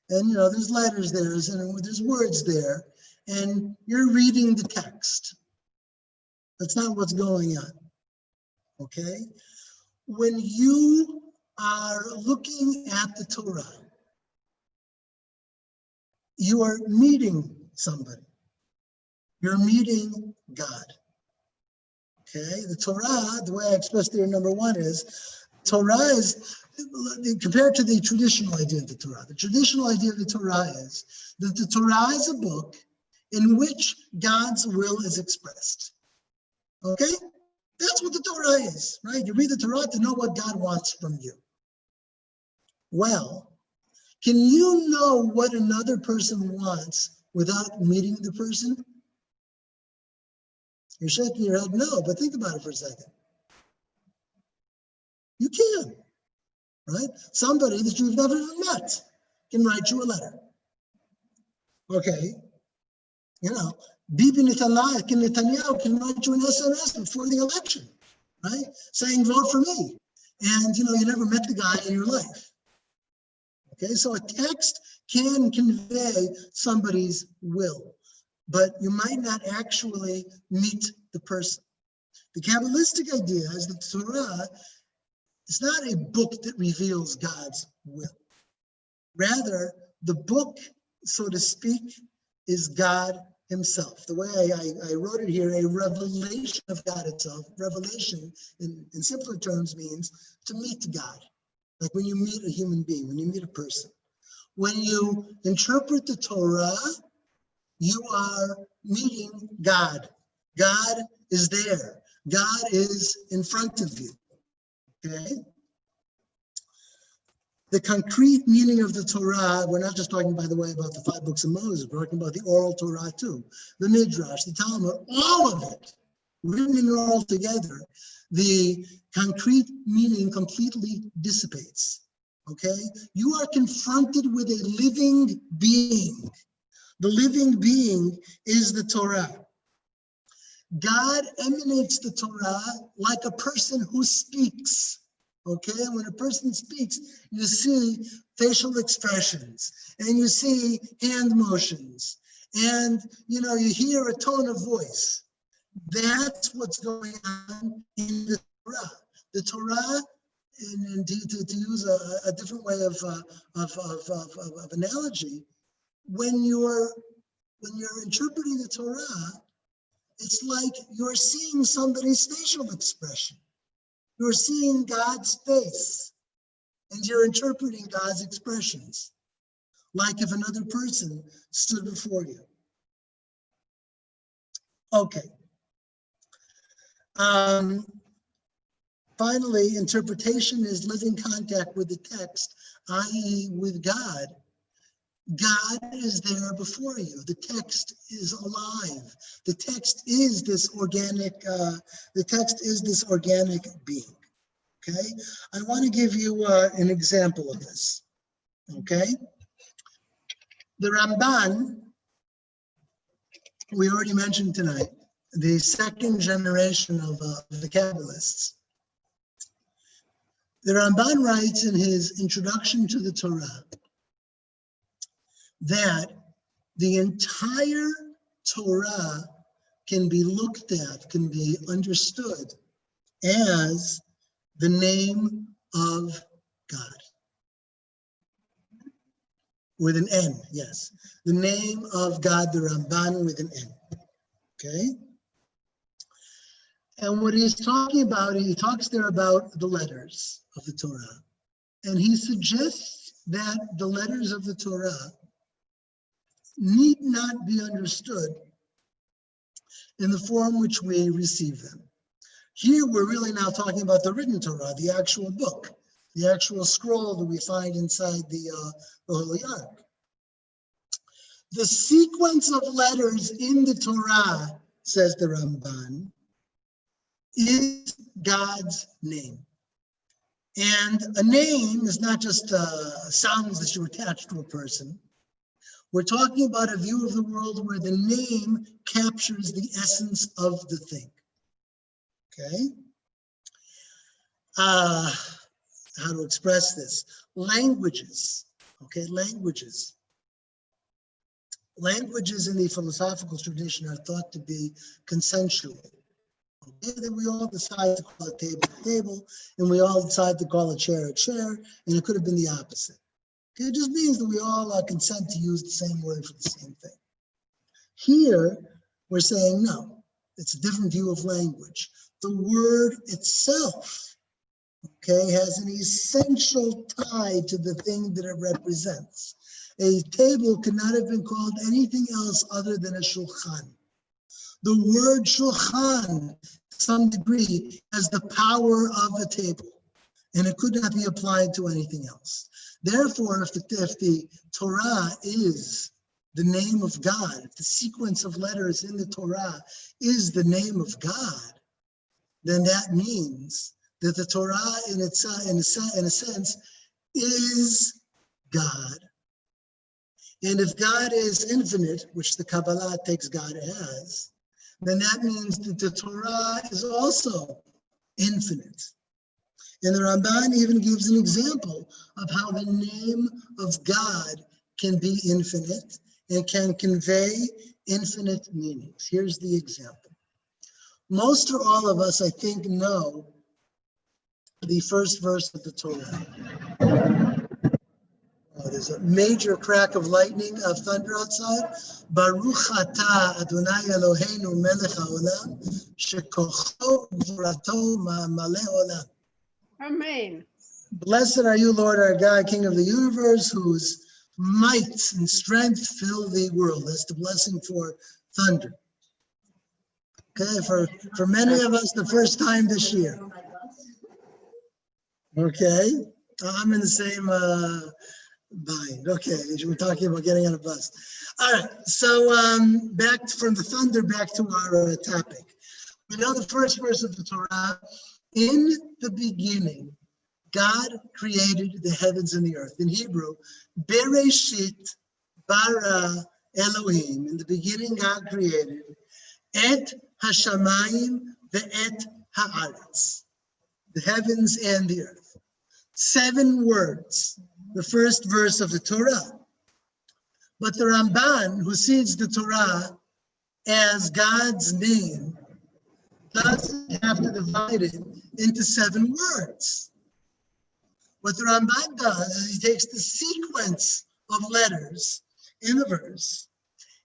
And, there's letters there, and there's words there, and you're reading the text. That's not what's going on, okay? When you are looking at the Torah, you are meeting somebody. You're meeting God, okay? The Torah, the way I expressed there, number one is, Torah is, compared to the traditional idea of the Torah, the traditional idea of the Torah is that the Torah is a book in which God's will is expressed. Okay? That's what the Torah is, right? You read the Torah to know what God wants from you. Well, can you know what another person wants without meeting the person? You're shaking your head no, but think about it for a second. You can, right? Somebody that you've never even met can write you a letter. Okay? Bibi Netanyahu can write you an SMS before the election, right? Saying, vote for me. And, you never met the guy in your life. Okay, so a text can convey somebody's will, but you might not actually meet the person. The Kabbalistic idea is that the Torah is not a book that reveals God's will. Rather, the book, so to speak, is God himself. The way I wrote it here, a revelation of God itself. Revelation, in simpler terms, means to meet God. Like when you meet a human being, when you meet a person. When you interpret the Torah, you are meeting God. God is there. God is in front of you. Okay? The concrete meaning of the Torah, we're not just talking, by the way, about the 5 books of Moses, we're talking about the oral Torah too. The Midrash, the Talmud, all of it, written and all together, the concrete meaning completely dissipates, okay? You are confronted with a living being. The living being is the Torah. God emanates the Torah like a person who speaks. Okay, when a person speaks, you see facial expressions and you see hand motions and you hear a tone of voice. That's what's going on in the Torah. The Torah, and indeed to use a different way of analogy, when you're interpreting the Torah, it's like you're seeing somebody's facial expression. You're seeing God's face, and you're interpreting God's expressions, like if another person stood before you. Okay. Finally, interpretation is living contact with the text, i.e. with God. God is there before you. The text is alive. The text is this organic. Being. Okay, I want to give you an example of this. Okay, the Ramban we already mentioned tonight, the second generation of the Kabbalists. The Ramban writes in his introduction to the Torah that the entire Torah can be looked at, can be understood as the name of God. With an N, yes. The name of God, the Ramban with an N. Okay? And what he's talking about, he talks there about the letters of the Torah. And he suggests that the letters of the Torah need not be understood in the form which we receive them. Here we're really now talking about the written Torah, the actual book, the actual scroll that we find inside the Holy Ark. The sequence of letters in the Torah, says the Ramban, is God's name. And a name is not just sounds that you attach to a person. We're talking about a view of the world where the name captures the essence of the thing. Okay? How to express this? Languages. Okay, languages Languages in the philosophical tradition are thought to be consensual. Okay, then we all decide to call a table, and we all decide to call a chair, and it could have been the opposite. Okay, it just means that we all consent to use the same word for the same thing. Here, we're saying no, it's a different view of language. The word itself, okay, has an essential tie to the thing that it represents. A table could not have been called anything else other than a shulchan. The word shulchan, to some degree, has the power of a table, and it could not be applied to anything else. Therefore, if the Torah is the name of God, if the sequence of letters in the Torah is the name of God, then that means that the Torah in a sense is God. And if God is infinite, which the Kabbalah takes God as, then that means that the Torah is also infinite. And the Ramban even gives an example of how the name of God can be infinite and can convey infinite meanings. Here's the example. Most or all of us, I think, know the first verse of the Torah. There's a major crack of lightning, of thunder outside. Baruch atah Adonai Eloheinu melech haolam, shekocho uvrato ma'amale olam. Amen. Blessed are you, Lord our God, King of the universe, whose might and strength fill the world. That's the blessing for thunder. Okay, for many of us, the first time this year. Okay, I'm in the same bind. Okay, we're talking about getting on a bus. All right, so back from the thunder, back to our topic. We know the first verse of the Torah. In the beginning, God created the heavens and the earth. In Hebrew, Bereshit bara Elohim. In the beginning, God created et hashamayim ve'et haaretz, the heavens and the earth. 7 words, the first verse of the Torah. But the Ramban, who sees the Torah as God's name, doesn't have to divide it into 7 words. What the Ramban does is he takes the sequence of letters in the verse,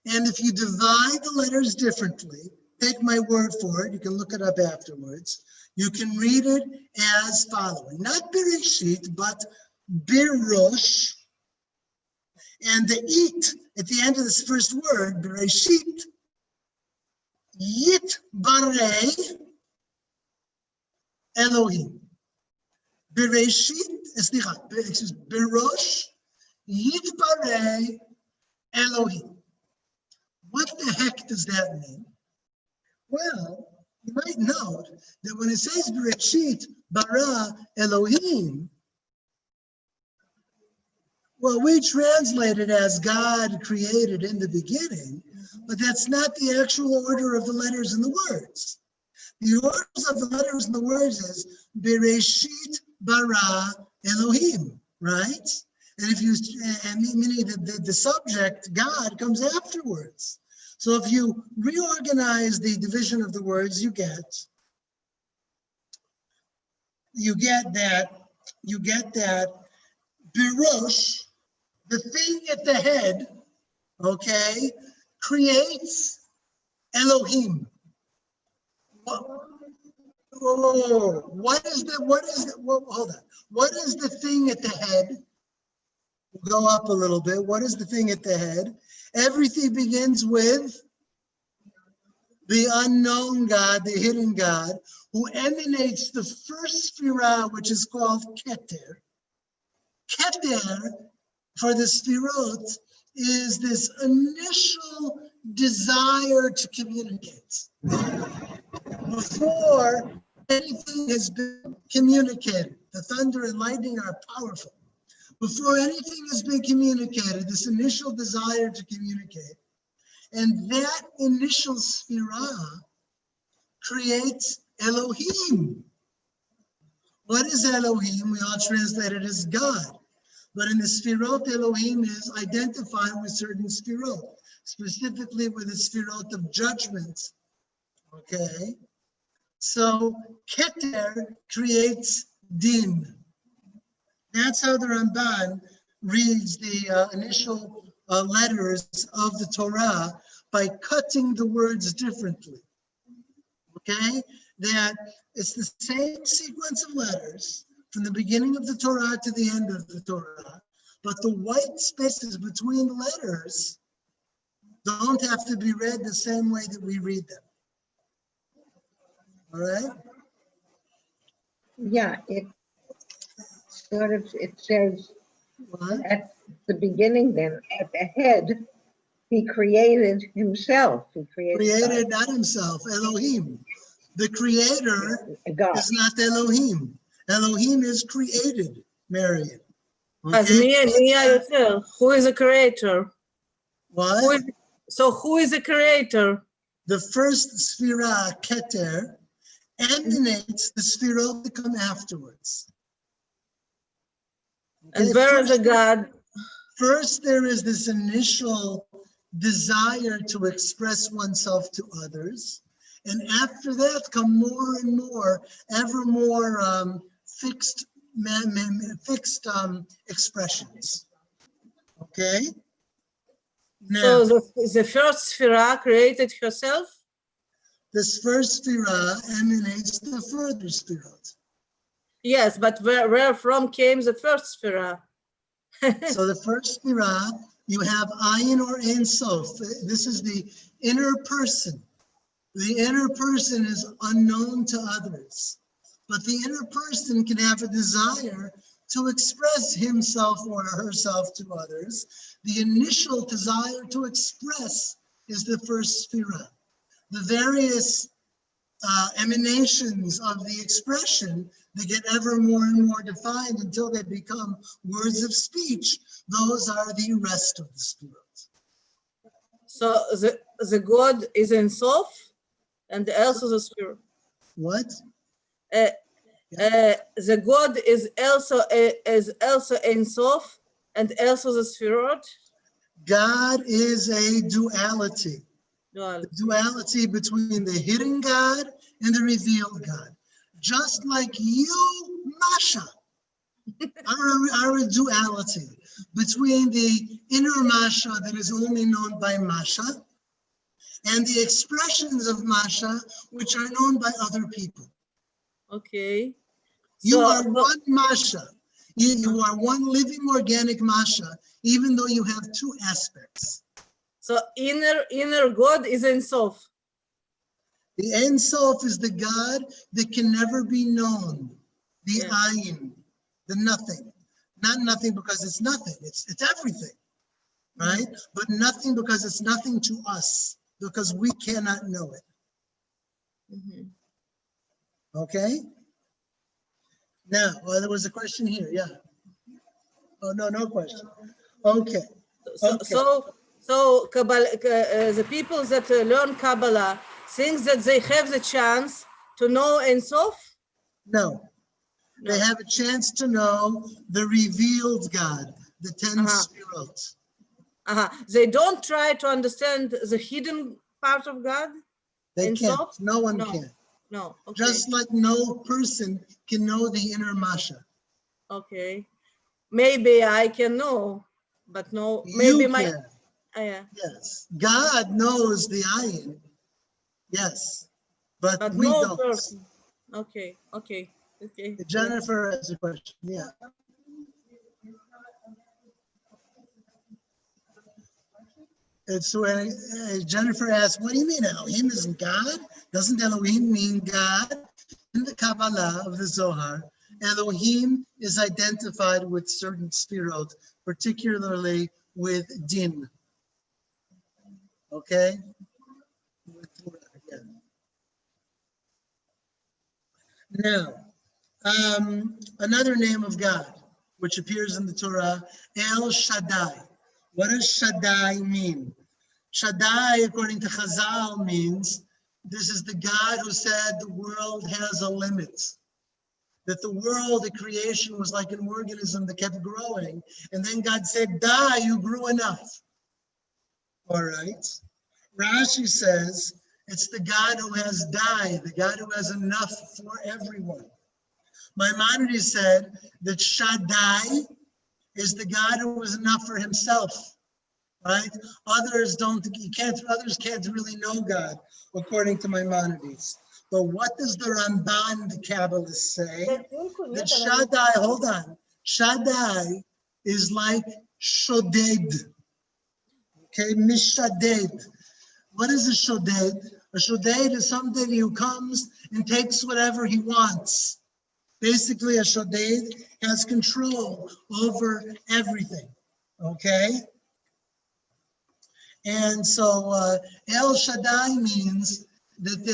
and if you divide the letters differently, take my word for it, you can look it up afterwards, you can read it as following. Not Bereshit, but Birosh, and the it at the end of this first word, Bereshit, Yit Barei Elohim. Bereshit, Birosh, Yit Barei Elohim. What the heck does that mean? Well, you might note that when it says Bereshit bara Elohim, well, we translate it as God created in the beginning, but that's not the actual order of the letters and the words. The orders of the letters and the words is Bereshit bara Elohim, right? And if you, meaning the subject, God, comes afterwards. So if you reorganize the division of the words, you get that Birosh, the thing at the head, okay, creates Elohim. Whoa. What is the thing at the head? We'll go up a little bit. What is the thing at the head? Everything begins with the unknown God, the hidden God, who emanates the first Sphirah, which is called Keter. Keter, for the Sphirot, is this initial desire to communicate. Before anything has been communicated, the thunder and lightning are powerful. Before anything has been communicated, this initial desire to communicate, and that initial Sphirah creates Elohim. What is Elohim? We all translate it as God. But in the Sfirot, Elohim is identified with certain Sfirot, specifically with the Sfirot of judgment. Okay? So Keter creates din. That's how the Ramban reads the initial letters of the Torah by cutting the words differently. Okay? That it's the same sequence of letters from the beginning of the Torah to the end of the Torah, but the white spaces between the letters don't have to be read the same way that we read them. All right? Yeah, it says What? at the beginning, then at the head, he created himself. He Created not himself, Elohim. The creator God. is not Elohim. Elohim is created, Marian. As who is the creator? What? Who is the creator? The first Sphira, Keter, emanates the Sphirot that come afterwards. Okay? And where is the God? First, there is this initial desire to express oneself to others. And after that come more and more, ever more fixed expressions. Okay? Now, So the first Sphira created herself? this first Sphira emanates the further Sphirot. Yes, but where from came the first Sphira? So the first Sphira, you have Ayin or Ein Sof. This is the inner person. The inner person is unknown to others, but the inner person can have a desire to express himself or herself to others. The initial desire to express is the first Sphira. The various emanations of the expression, they get ever more and more defined until they become words of speech. Those are the rest of the Sphirot. So the God is in Sof and also the Spirit. What? The God is also in Sof and also the Spirit. God is a duality. The duality between the hidden God and the revealed God. Just like you, Masha, are a duality between the inner Masha that is only known by Masha and the expressions of Masha which are known by other people. Okay. You are one Masha. You are one living organic Masha, even though you have two aspects. So inner God is in Sof. The Ein Sof is the God that can never be known. The Ayin, the nothing. Not nothing because it's nothing. It's everything, right? But nothing because it's nothing to us, because we cannot know it. Mm-hmm. Okay? Now, there was a question here. Yeah. Oh, no question. Okay. So Kabbalah, the people that learn Kabbalah think that they have the chance to know Ein Sof? No. They have a chance to know the revealed God, the 10 Sphirot. They don't try to understand the hidden part of God? They Ein can't. Sof? No one can. No. Okay. Just like no person can know the inner Masha. Okay. Maybe I can know, but no. Maybe You can. Yeah. Yes. God knows the Ayin. Yes. But we no don't. person. Okay. Jennifer has a question. Yeah. It's when Jennifer asked, what do you mean Elohim isn't God? Doesn't Elohim mean God? In the Kabbalah of the Zohar, Elohim is identified with certain Sphirot, particularly with Din. Okay? Now, another name of God, which appears in the Torah, El Shaddai. What does Shaddai mean? Shaddai, according to Chazal, means this is the God who said the world has a limit. that the world, the creation was like an organism that kept growing. And then God said, die, you grew enough. All right. Rashi says, it's the God who has died, the God who has enough for everyone. Maimonides said that Shaddai is the God who was enough for himself, right? Others can't really know God, according to Maimonides. But what does the Ramban, the Kabbalist, say? That Shaddai, hold on, Shaddai is like Shoded, okay, Mishaded. What is a Shoded? A Shoded is somebody who comes and takes whatever he wants. Basically, a Shoded has control over everything, okay? And so El Shaddai means that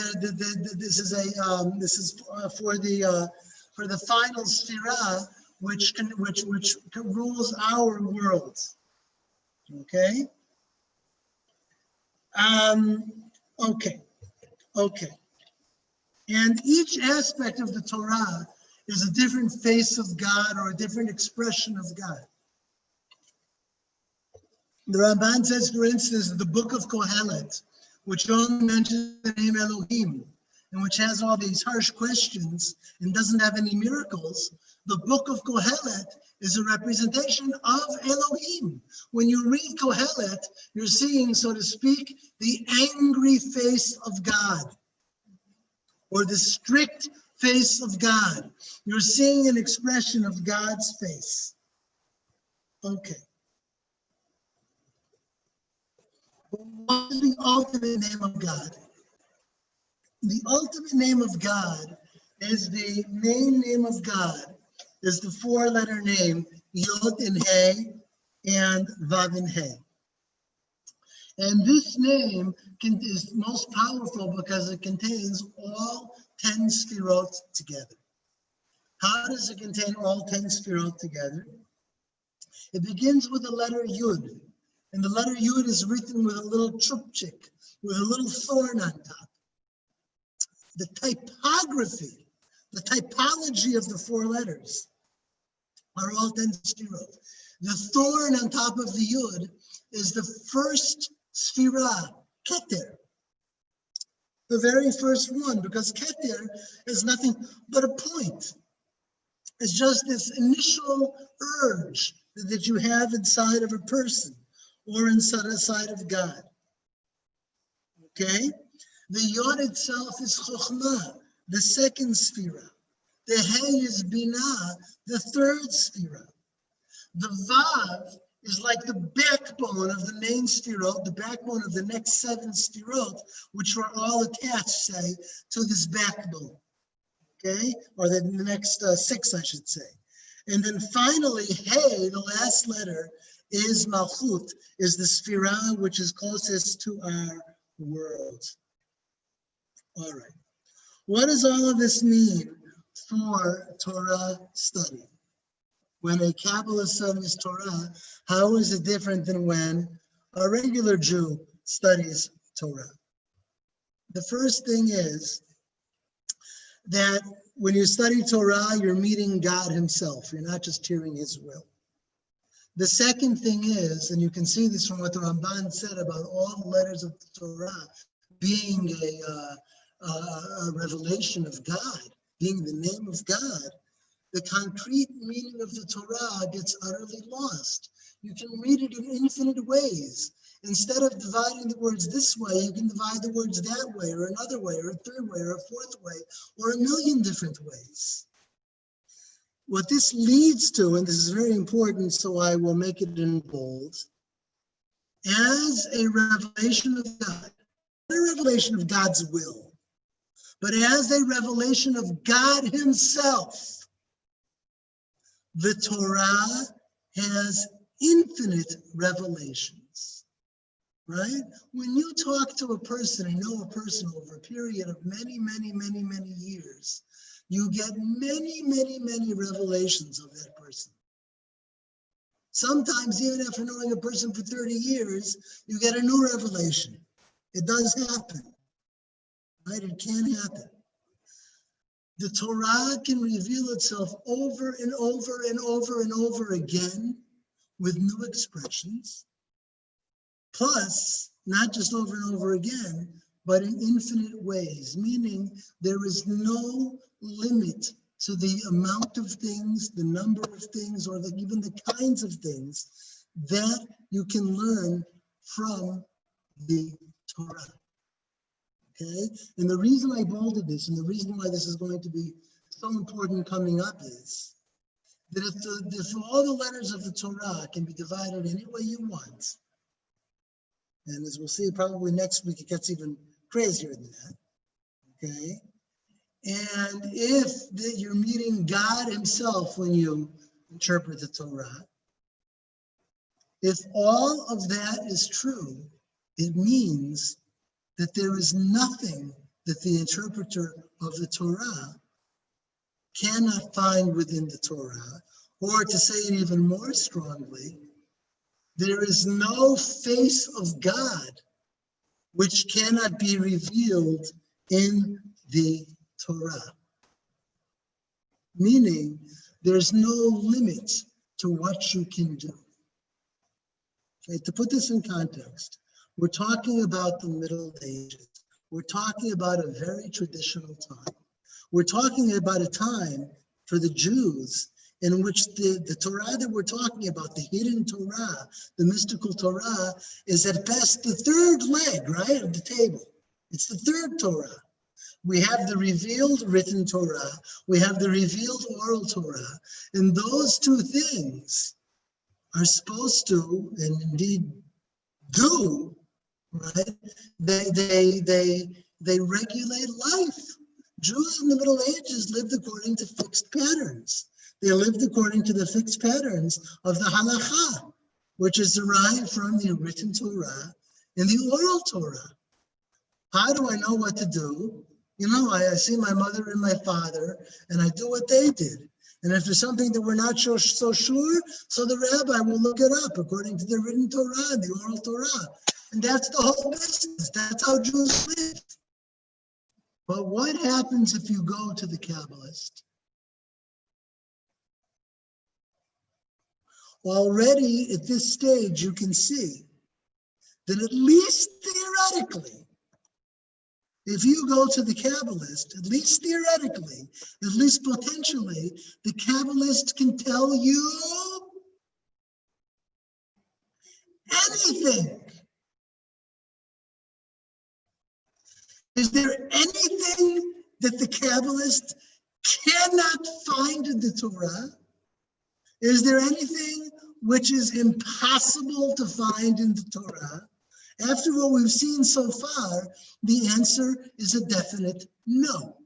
this is for the final Sphira, which rules our world, okay? Okay. And each aspect of the Torah is a different face of God or a different expression of God. The Ramban says, for instance, the book of Kehilat, which only mentions the name Elohim, and which has all these harsh questions and doesn't have any miracles, the book of Kehilat is a representation of Elohim. When you read Kehilat, you're seeing, so to speak, the angry face of God, or the strict face of God. You're seeing an expression of God's face. Okay. But what is the ultimate name of God? The ultimate name of God is the main name of God, is the four-letter name Yod and He and Vav and He. And this name is most powerful because it contains all 10 Sfirot together. How does it contain all 10 Sfirot together? It begins with the letter Yud, and the letter Yud is written with a little chupchik, with a little thorn on top. The typography, the typology of the four letters are all 10 Sfirot. The thorn on top of the Yud is the first Sfira, Keter. The very first one, because Keter is nothing but a point. It's just this initial urge that you have inside of a person or inside of God. Okay? The Yod itself is Chokhmah, the second Sfira. The He is Binah, the third Sfira. The Vav is like the backbone of the main Sfirot, the backbone of the next 7 Sfirot, which are all attached, say, to this backbone. Okay? Or the next 6, I should say. And then finally, He, the last letter, is Malchut, is the Sphira which is closest to our world. All right. What does all of this mean for Torah study? When a Kabbalist studies Torah, how is it different than when a regular Jew studies Torah? The first thing is that when you study Torah, you're meeting God himself. You're not just hearing his will. The second thing is, and you can see this from what the Ramban said about all the letters of the Torah being a revelation of God, being the name of God, the concrete meaning of the Torah gets utterly lost. You can read it in infinite ways. Instead of dividing the words this way, you can divide the words that way, or another way, or a third way, or a fourth way, or a million different ways. What this leads to, and this is very important, so I will make it in bold, as a revelation of God, not a revelation of God's will, but as a revelation of God himself, the Torah has infinite revelations, right? When you talk to a person and know a person over a period of many years, you get many revelations of that person. Sometimes, even after knowing a person for 30 years, you get a new revelation. It does happen, right? It can happen. The Torah can reveal itself over and over and over and over again with new expressions. Plus, not just over and over again, but in infinite ways, meaning there is no limit to the amount of things, the number of things, or even the kinds of things that you can learn from the Torah. Okay? And the reason I bolded this, and the reason why this is going to be so important coming up is that if all the letters of the Torah can be divided any way you want, and as we'll see probably next week, it gets even crazier than that, okay? And if you're meeting God himself when you interpret the Torah, if all of that is true, it means that there is nothing that the interpreter of the Torah cannot find within the Torah, or to say it even more strongly, there is no face of God which cannot be revealed in the Torah. Meaning, there's no limit to what you can do. Okay, to put this in context, we're talking about the Middle Ages. We're talking about a very traditional time. We're talking about a time for the Jews in which the Torah that we're talking about, the hidden Torah, the mystical Torah, is at best the third leg, right, of the table. It's the third Torah. We have the revealed written Torah. We have the revealed oral Torah. And those two things are supposed to, and indeed do, right? They regulate life. Jews in the Middle Ages lived according to fixed patterns. They lived according to the fixed patterns of the halakha, which is derived from the written Torah and the oral Torah. How do I know what to do? You know, I see my mother and my father, and I do what they did. And if there's something that we're not so sure, so the rabbi will look it up according to the written Torah and the oral Torah. And that's the whole business. That's how Jews live. But what happens if you go to the Kabbalist? Already at this stage, you can see that at least theoretically, if you go to the Kabbalist, at least theoretically, at least potentially, the Kabbalist can tell you anything. Is there anything that the Kabbalist cannot find in the Torah? Is there anything which is impossible to find in the Torah? After what we've seen so far, the answer is a definite no.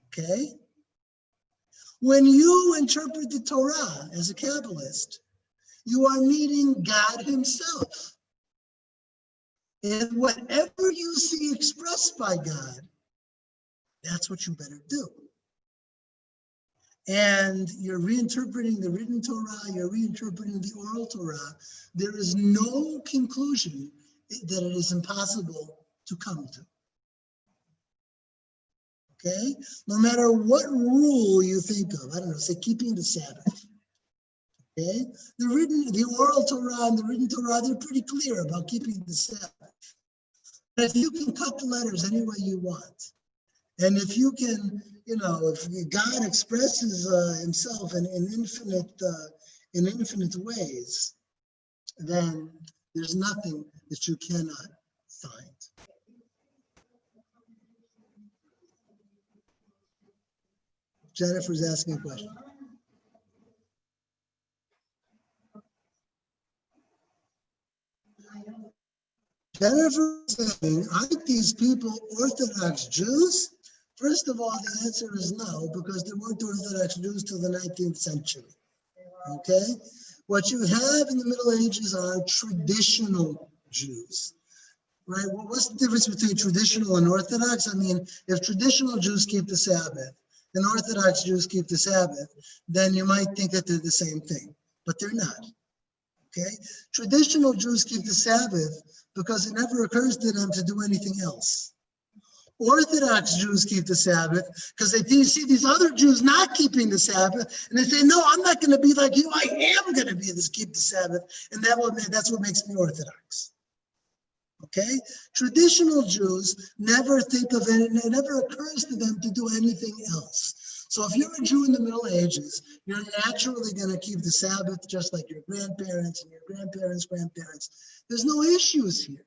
Okay? When you interpret the Torah as a Kabbalist, you are meeting God himself. And whatever you see expressed by God, that's what you better do. And you're reinterpreting the written Torah, you're reinterpreting the oral Torah. There is no conclusion that it is impossible to come to. Okay? No matter what rule you think of, I don't know, say keeping the Sabbath. Okay? The oral Torah and the written Torah, they're pretty clear about keeping the Sabbath. But if you can cut the letters any way you want, and if you can, if God expresses himself in infinite ways, then there's nothing that you cannot find. Jennifer's asking a question. Jennifer is saying, aren't these people Orthodox Jews? First of all, the answer is no, because there weren't Orthodox Jews till the 19th century. Okay? What you have in the Middle Ages are traditional Jews. Right? Well, what's the difference between traditional and Orthodox? I mean, if traditional Jews keep the Sabbath and Orthodox Jews keep the Sabbath, then you might think that they're the same thing, but they're not. Okay? Traditional Jews keep the Sabbath because it never occurs to them to do anything else. Orthodox Jews keep the Sabbath because they see these other Jews not keeping the Sabbath, and they say, no, I'm not going to be like you. I am going to keep the Sabbath, and that's what makes me Orthodox. Okay? Traditional Jews never think of it, and it never occurs to them to do anything else. So if you're a Jew in the Middle Ages, you're naturally going to keep the Sabbath just like your grandparents and your grandparents' grandparents. There's no issues here.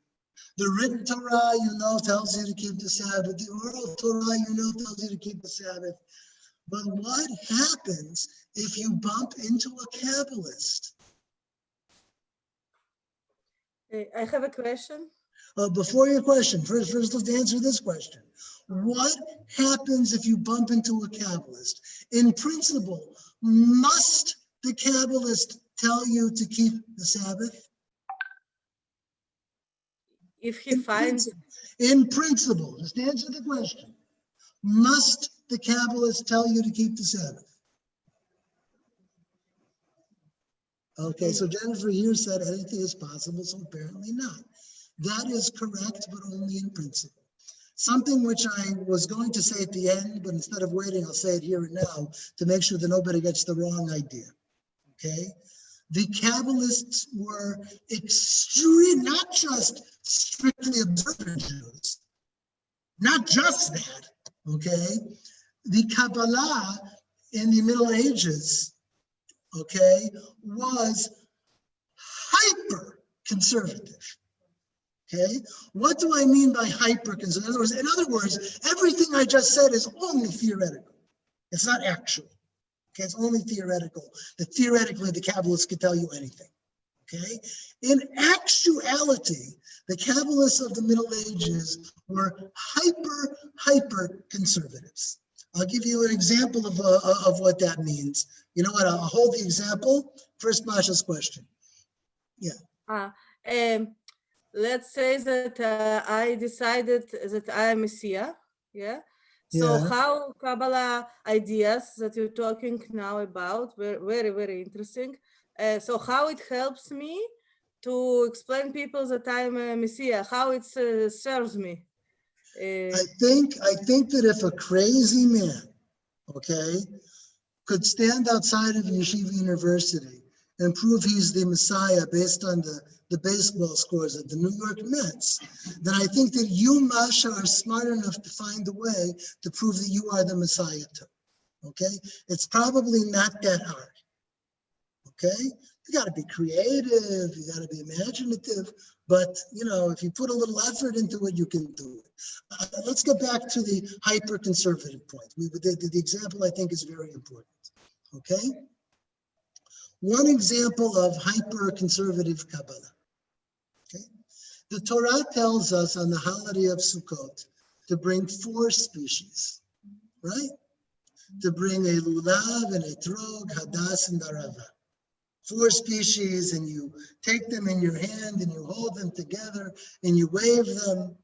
The written Torah, tells you to keep the Sabbath. The oral Torah, tells you to keep the Sabbath. But what happens if you bump into a Kabbalist? I have a question. Before your question, first let's answer this question. What happens if you bump into a Kabbalist? In principle, must the Kabbalist tell you to keep the Sabbath? If he finds... In principle, just answer the question. Must the Kabbalist tell you to keep the Sabbath? Okay, so Jennifer here said anything is possible, so apparently not. That is correct, but only in principle. Something which I was going to say at the end, but instead of waiting, I'll say it here and now to make sure that nobody gets the wrong idea. Okay? The Kabbalists were not just strictly observant Jews, not just that, okay? The Kabbalah in the Middle Ages, okay, was hyper conservative. Okay, what do I mean by hyper conservative? In other words, everything I just said is only theoretical. It's not actual. Okay, it's only theoretical. That theoretically the Kabbalists could tell you anything. Okay, in actuality, the Kabbalists of the Middle Ages were hyper conservatives. I'll give you an example of what that means. You know what? I'll hold the example. First, Masha's question. Yeah. Let's say that I decided that I am Messiah. Yeah. So how Kabbalah ideas that you're talking now about were very, very interesting. So how it helps me to explain people that I'm a Messiah, how it serves me. I think that if a crazy man, okay, could stand outside of Yeshiva University and prove he's the Messiah based on the baseball scores of the New York Mets, then I think that you, Masha, are smart enough to find a way to prove that you are the Messiah too. Okay? It's probably not that hard. Okay? You got to be creative, you got to be imaginative, but if you put a little effort into it, you can do it. Let's get back to the hyper-conservative point. The example I think is very important. Okay? One example of hyper-conservative Kabbalah. Okay? The Torah tells us on the holiday of Sukkot to bring 4 species, right? To bring a lulav and a trog, hadas and arava. 4 species, and you take them in your hand and you hold them together and you wave them,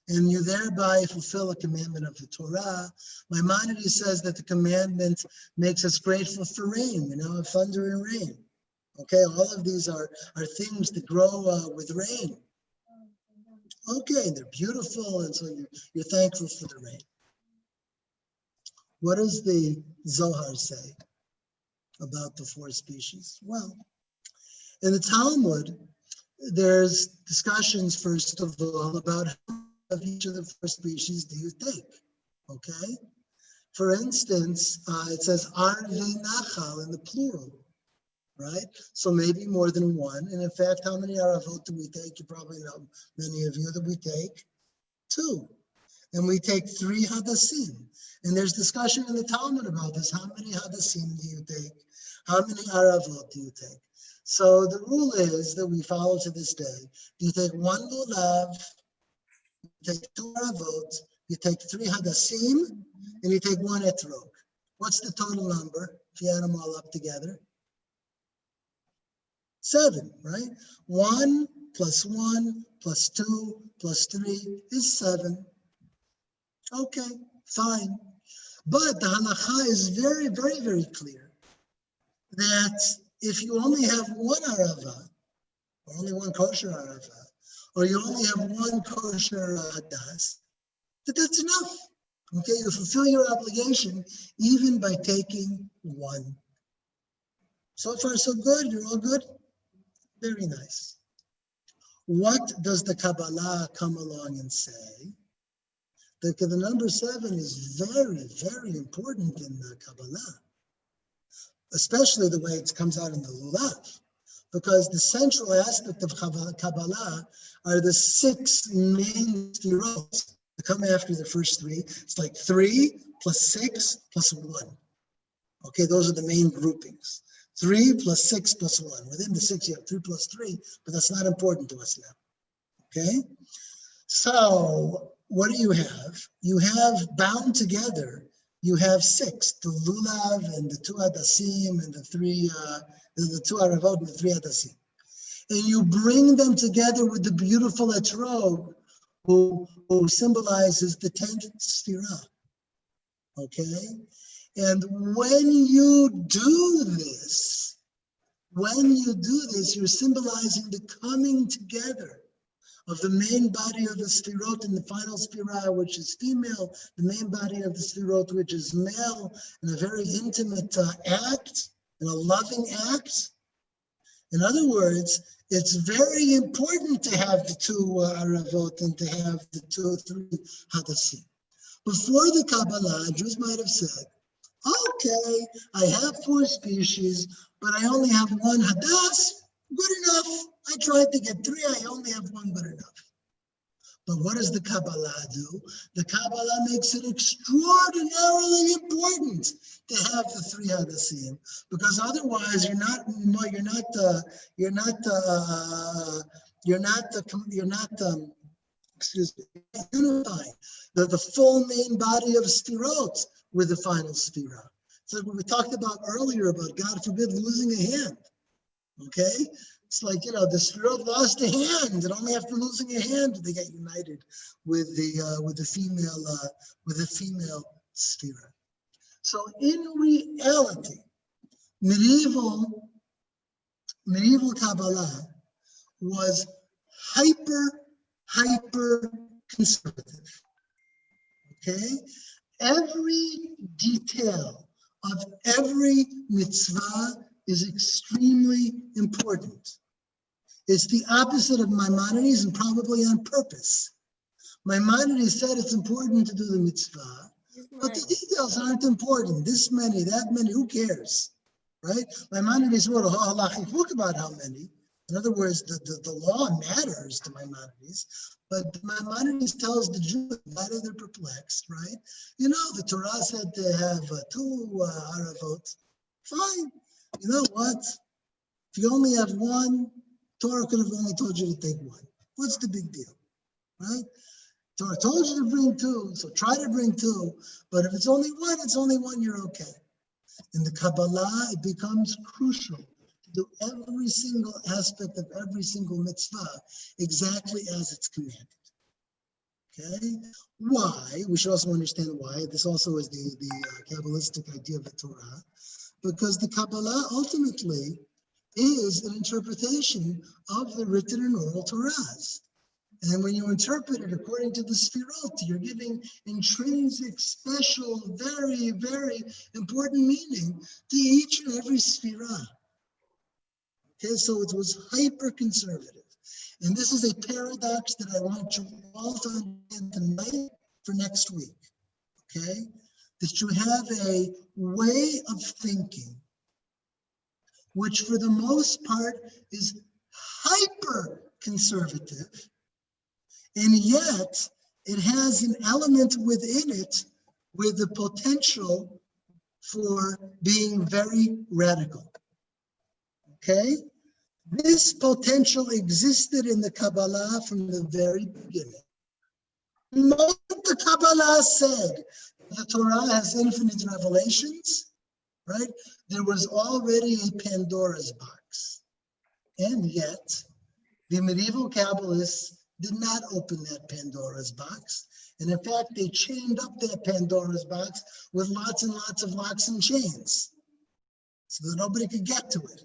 and you thereby fulfill a commandment of the Torah. Maimonides says that the commandment makes us grateful for rain, thunder and rain. Okay, all of these are things that grow with rain. Okay, they're beautiful, and so you're thankful for the rain. What does the Zohar say about the 4 species? Well, in the Talmud, there's discussions, first of all, about how of each of the 4 species do you take? Okay? For instance, it says arve nachal in the plural, right? So maybe more than 1. And in fact, how many aravot do we take? You probably know, many of you, that we take 2. And we take 3 hadassim. And there's discussion in the Talmud about this. How many hadassim do you take? How many aravot do you take? So the rule is that we follow to this day. Do you take 1 lulav, you take 2 aravot, you take 3 hadassim, and you take 1 etrog. What's the total number if you add them all up together? 7, right? 1 plus 1 plus 2 plus 3 is 7. Okay, fine. But the halakha is very, very, very clear that if you only have 1 arava, or only 1 kosher arava, or you only have 1 kosher hadas, that's enough. Okay, you fulfill your obligation even by taking one. So far, so good. You're all good? Very nice. What does the Kabbalah come along and say? The number 7 is very, very important in the Kabbalah, especially the way it comes out in the Lulav, because the central aspect of Kabbalah are the 6 main sefirot that come after the first 3. It's like 3 plus 6 plus 1. Okay, those are the main groupings. 3 plus 6 plus 1. Within the 6, you have 3 plus 3, but that's not important to us now. Okay? So, what do you have? You have bound together, you have 6, the lulav and the 2 hadassim and the 3, the 2 aravot and the 3 hadassim. And you bring them together with the beautiful etrog, who symbolizes the 10th sefirah. Okay? And when you do this, you're symbolizing the coming together of the main body of the sefirot in the final sefirah, which is female, the main body of the sefirot, which is male, in a very intimate act, in a loving act. In other words, it's very important to have the 2 aravot and to have the 2, 3 hadassim. Before the Kabbalah, Jews might have said, okay, I have 4 species, but I only have 1 hadas, good enough. I tried to get 3, I only have 1, good enough. But what does the Kabbalah do? The Kabbalah makes it extraordinarily important to have the 3 hadassim, because otherwise you're not unifying the full main body of sefirot with the final sefirah. It's like what we talked about earlier about, God forbid, losing a hand. Okay? It's like, the sefirot lost a hand, and only after losing a hand did they get united with the female sefirah. So in reality, medieval Kabbalah was hyper conservative. Okay? Every detail of every mitzvah is extremely important. It's the opposite of Maimonides, and probably on purpose. Maimonides said it's important to do the mitzvah, but the details aren't important. This many, that many, who cares? Right? Maimonides wrote a halachic book about how many. In other words, the law matters to Maimonides, but Maimonides tells the Jews whether they're perplexed, right? The Torah said to have 2 aravot. Fine. You know what? If you only have 1, Torah could have only told you to take 1. What's the big deal, right? Torah told you to bring 2, so try to bring 2. But if it's only 1, you're okay. In the Kabbalah, it becomes crucial to do every single aspect of every single mitzvah exactly as it's commanded. Okay? Why? We should also understand why. This also is the Kabbalistic idea of the Torah. Because the Kabbalah ultimately is an interpretation of the written and oral Torahs. And when you interpret it according to the Sefirot, you're giving intrinsic, special, very, very important meaning to each and every Sefirah. Okay, so it was hyper-conservative. And this is a paradox that I want you all to understand tonight for next week. Okay? That you have a way of thinking which for the most part is hyper-conservative, and yet it has an element within it with the potential for being very radical. Okay? This potential existed in the Kabbalah from the very beginning. Most of the Kabbalah said the Torah has infinite revelations, right? There was already a Pandora's box. And yet, the medieval Kabbalists did not open that Pandora's box. And in fact, they chained up that Pandora's box with lots and lots of locks and chains so that nobody could get to it.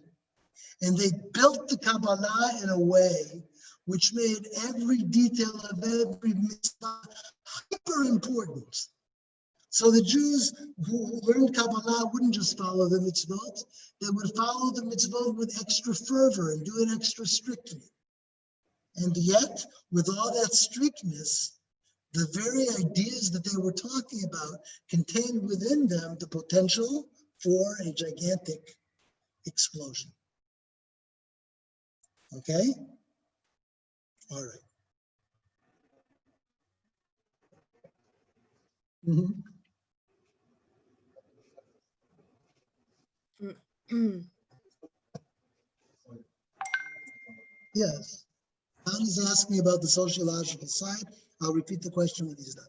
And they built the Kabbalah in a way which made every detail of every mitzvah hyper important. So the Jews who learned Kabbalah wouldn't just follow the mitzvot, they would follow the mitzvot with extra fervor and do it extra strictly. And yet, with all that strictness, the very ideas that they were talking about contained within them the potential for a gigantic explosion. Okay? All right. Mm-hmm. Yes. Don is asking about the sociological side. I'll repeat the question when he's done.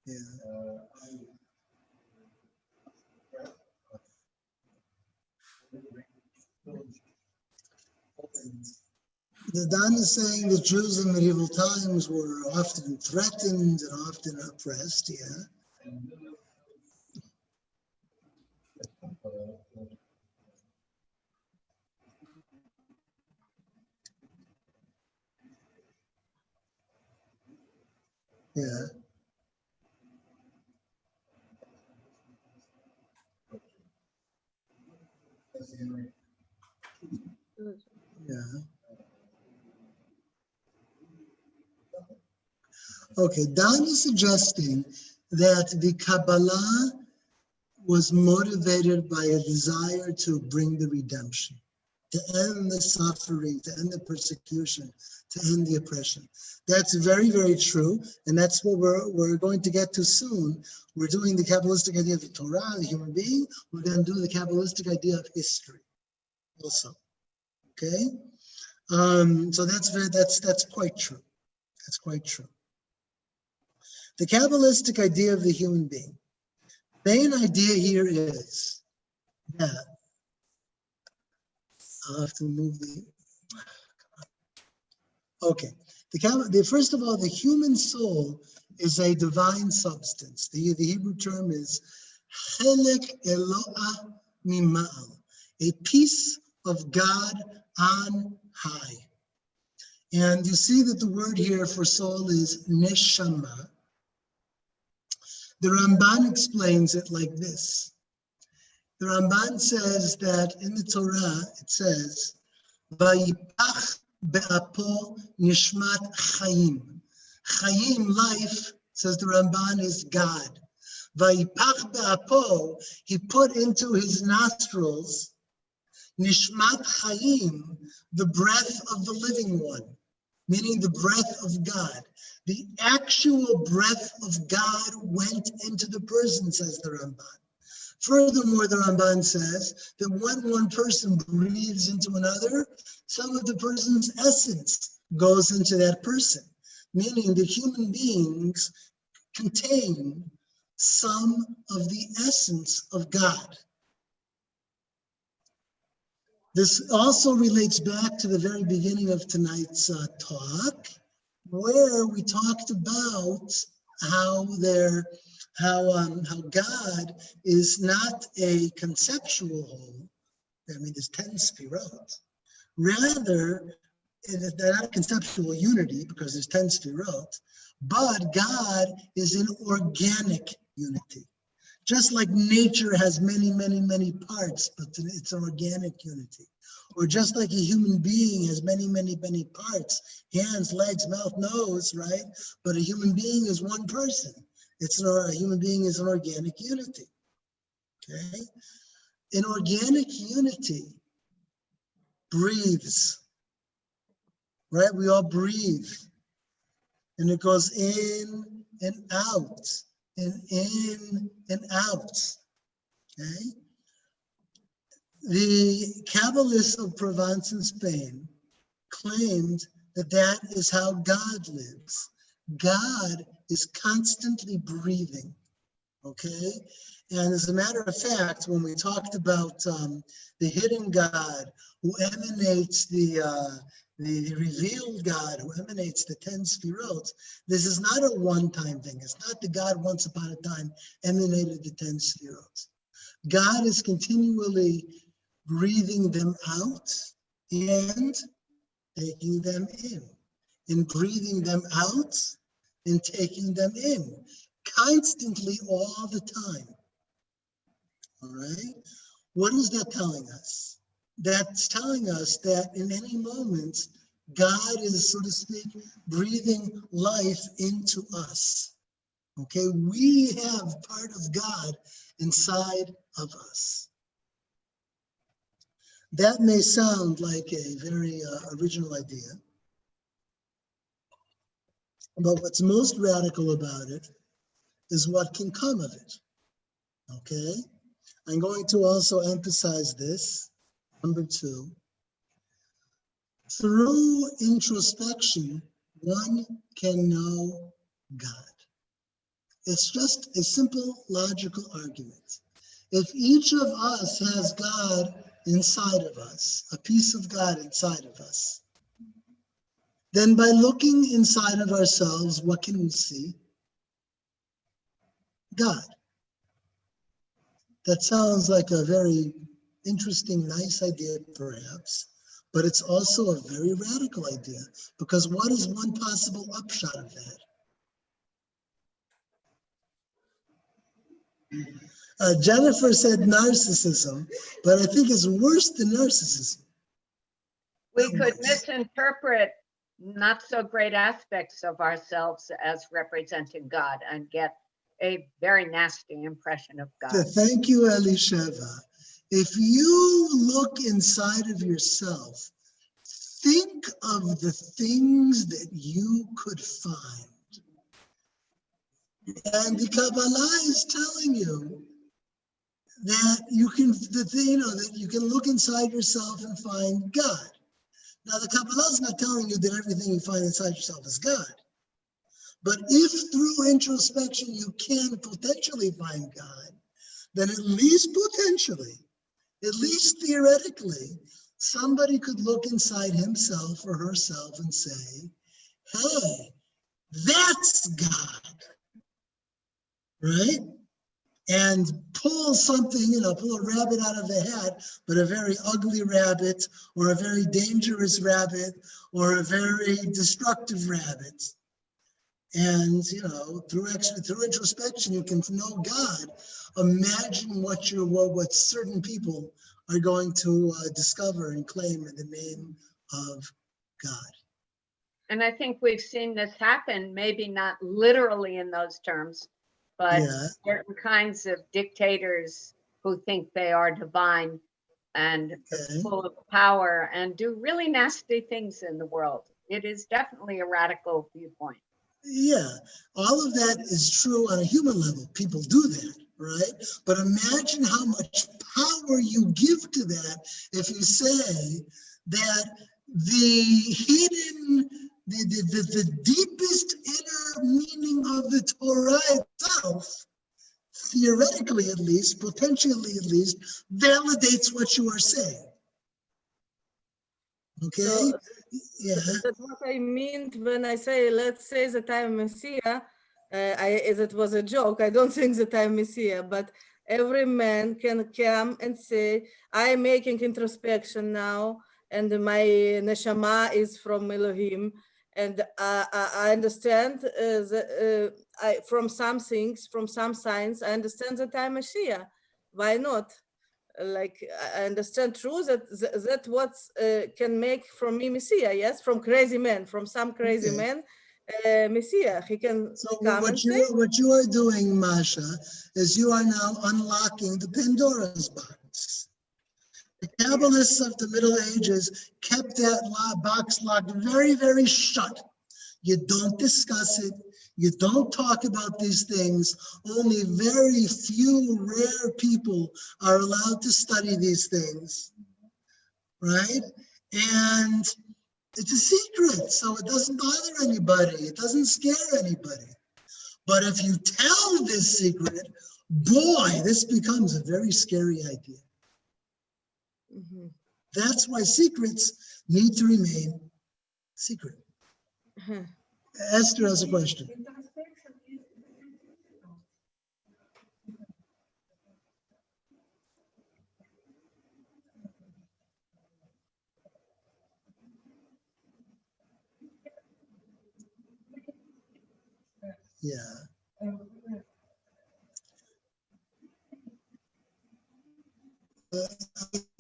Yeah. The Don is saying that Jews in medieval times were often threatened and often oppressed, yeah. Yeah. Yeah. Okay, Don is suggesting that the Kabbalah was motivated by a desire to bring the redemption, to end the suffering, to end the persecution, to end the oppression. That's very, very true, and that's what we're going to get to soon. We're doing the Kabbalistic idea of the Torah, the human being. We're going to do the Kabbalistic idea of history also, okay? So that's quite true. That's quite true. The Kabbalistic idea of the human being. The main idea here is that I'll have to move the. Okay. First of all, the human soul is a divine substance. The Hebrew term is chelek Eloah mima'al, a piece of God on high. And you see that the word here for soul is neshama. The Ramban explains it like this. The Ramban says that in the Torah, it says, Vayipach be'apo nishmat chayim. Chayim, life, says the Ramban, is God. Vayipach be'apo, he put into his nostrils, nishmat chayim, the breath of the living one, meaning the breath of God. The actual breath of God went into the person, says the Ramban. Furthermore, the Ramban says that when one person breathes into another, some of the person's essence goes into that person, meaning that human beings contain some of the essence of God. This also relates back to the very beginning of tonight's talk, where we talked about how God is not a conceptual whole. I mean, there's 10 sefirot. Rather, they're not a conceptual unity because there's 10 sefirot, but God is an organic unity. Just like nature has many, many, many parts, but it's an organic unity. Or just like a human being has many, many, many parts, hands, legs, mouth, nose, right? But a human being is one person. A human being is an organic unity, okay? An organic unity breathes, right? We all breathe, and it goes in and out, and in and out, okay? The Kabbalists of Provence and Spain claimed that that is how God lives. God is constantly breathing, Okay? And as a matter of fact, when we talked about the hidden God who emanates the revealed God who emanates the 10 Sphirot, this is not a one-time thing. It's not the God once upon a time emanated the 10 Sphirot. God is continually breathing them out and taking them in breathing them out and taking them in, constantly all the time. All right? What is that telling us? That's telling us that in any moment, God is, so to speak, breathing life into us. Okay? We have part of God inside of us. That may sound like a very original idea, but what's most radical about it is what can come of it. Okay? I'm going to also emphasize this, number 2. Through introspection, one can know God. It's just a simple logical argument. If each of us has God inside of us, a piece of God inside of us, then by looking inside of ourselves, what can we see? God. That sounds like a very interesting, nice idea, perhaps, but it's also a very radical idea, because what is one possible upshot of that? Jennifer said narcissism, but I think it's worse than narcissism. We could misinterpret not so great aspects of ourselves as representing God and get a very nasty impression of God. Thank you, Elisheva. If you look inside of yourself, think of the things that you could find. And the Kabbalah is telling you that you can, that you can look inside yourself and find God. Now, the Kabbalah is not telling you that everything you find inside yourself is God. But if through introspection you can potentially find God, then at least potentially, at least theoretically, somebody could look inside himself or herself and say, hey, that's God, right? And pull something, pull a rabbit out of the hat, but a very ugly rabbit, or a very dangerous rabbit, or a very destructive rabbit. And, through introspection, you can know God. Imagine what certain people are going to discover and claim in the name of God. And I think we've seen this happen, maybe not literally in those terms, but certain kinds of dictators who think they are divine and full of power and do really nasty things in the world. It is definitely a radical viewpoint. Yeah, all of that is true on a human level. People do that, right? But imagine how much power you give to that if you say that the hidden, the deepest inner meaning of the Torah itself, theoretically at least, potentially at least, validates what you are saying. Okay? So, that's what I meant when I say, let's say that I'm Messiah. It was a joke. I don't think that I'm Messiah, but every man can come and say, I'm making introspection now, and my neshama is from Elohim. And I understand from some things, from some signs, I understand that I'm Messiah. Why not? Like, I understand true that what can make from me Messiah, yes, from crazy man, from some crazy man, Messiah. He can come and say. What you are doing, Masha, is you are now unlocking the Pandora's box. The Kabbalists of the Middle Ages kept that box locked very, very shut. You don't discuss it. You don't talk about these things. Only very few rare people are allowed to study these things, right? And it's a secret, so it doesn't bother anybody. It doesn't scare anybody. But if you tell this secret, boy, this becomes a very scary idea. Mhm. That's why secrets need to remain secret. Esther has a question. Yeah.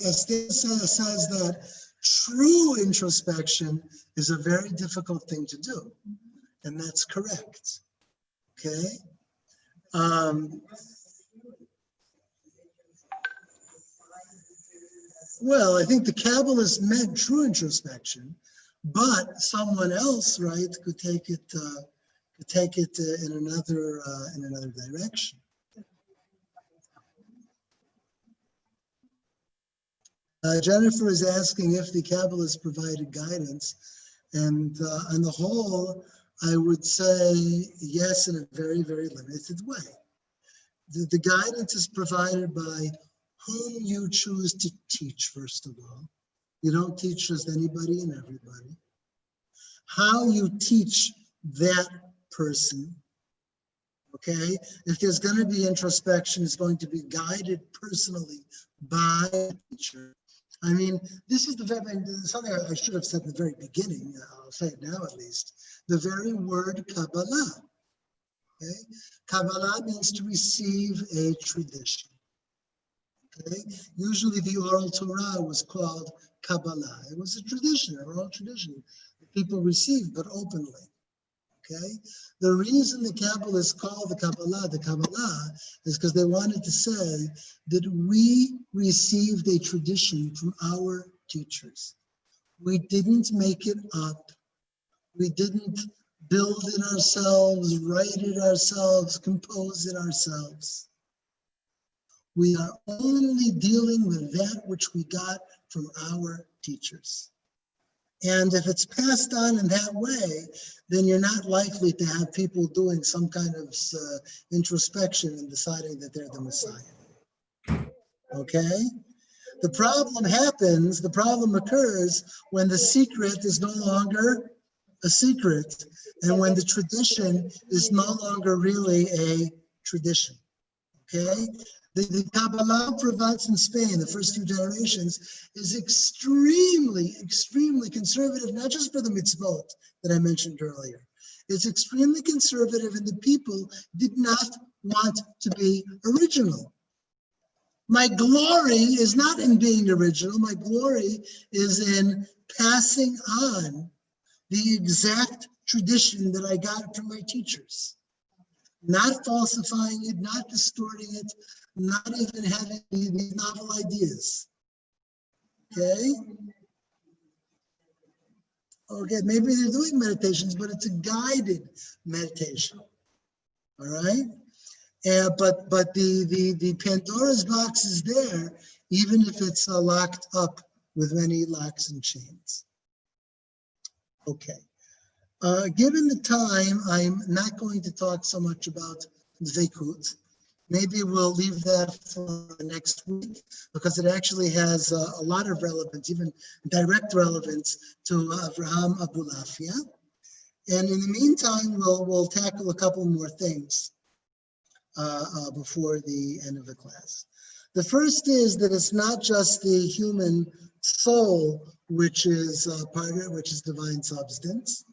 Esther says that true introspection is a very difficult thing to do, and that's correct. Okay. Well, I think the Kabbalists meant true introspection, but someone else, right, could take it in another direction. Jennifer is asking if the Kabbalists provided guidance, and on the whole, I would say yes, in a very, very limited way. The guidance is provided by whom you choose to teach, first of all. You don't teach just anybody and everybody. How you teach that person, okay? If there's going to be introspection, it's going to be guided personally by the teacher. I mean, this is something I should have said at the very beginning. I'll say it now at least. The very word Kabbalah. Okay? Kabbalah means to receive a tradition. Okay? Usually the oral Torah was called Kabbalah. It was a tradition, an oral tradition that people received, but openly. Okay? The reason the Kabbalists call the Kabbalah is because they wanted to say that we received a tradition from our teachers. We didn't make it up. We didn't build it ourselves, write it ourselves, compose it ourselves. We are only dealing with that which we got from our teachers. And if it's passed on in that way, then you're not likely to have people doing some kind of introspection and deciding that they're the Messiah. Okay? The problem occurs when the secret is no longer a secret and when the tradition is no longer really a tradition. Okay? The Kabbalah Provence in Spain, the first few generations, is extremely, extremely conservative, not just for the mitzvot that I mentioned earlier. It's extremely conservative, and the people did not want to be original. My glory is not in being original. My glory is in passing on the exact tradition that I got from my teachers. Not falsifying it, not distorting it, not even having these novel ideas. Okay? Okay, maybe they're doing meditations, but it's a guided meditation. All right? But the Pandora's box is there, even if it's locked up with many locks and chains. Okay. Given the time, I'm not going to talk so much about Dveikut. Maybe we'll leave that for next week because it actually has a lot of relevance, even direct relevance to Avraham Abulafia. And in the meantime, we'll tackle a couple more things before the end of the class. The first is that it's not just the human soul which is which is divine substance.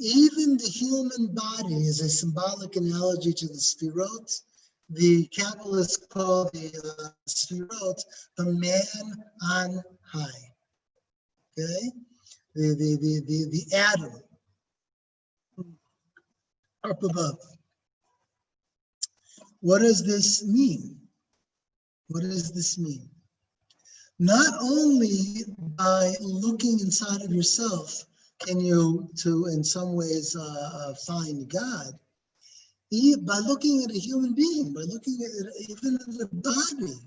Even the human body is a symbolic analogy to the Sfirot. The Kabbalists call the Sfirot the man on high. Okay, the Adam up above. What does this mean? What does this mean? Not only by looking inside of yourself can you, in some ways, find God, by looking at a human being, by looking at even at a body,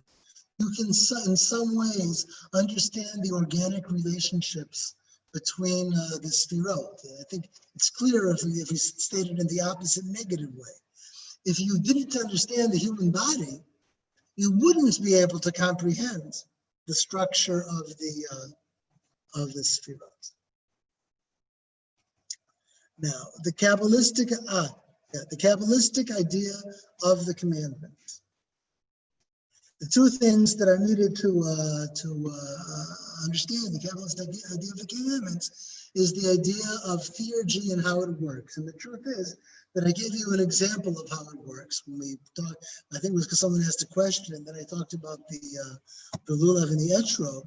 you can, in some ways, understand the organic relationships between the Sfirot. I think it's clear if we state it in the opposite negative way. if you didn't understand the human body, you wouldn't be able to comprehend the structure of the Sefirot. Now, the Kabbalistic idea of the commandment. The two things that are needed to understand the Kabbalist idea of the commandments is the idea of theurgy and how it works. And the truth is that I gave you an example of how it works when we talked. I think it was because someone asked a question, and then I talked about the lulav and the etrog.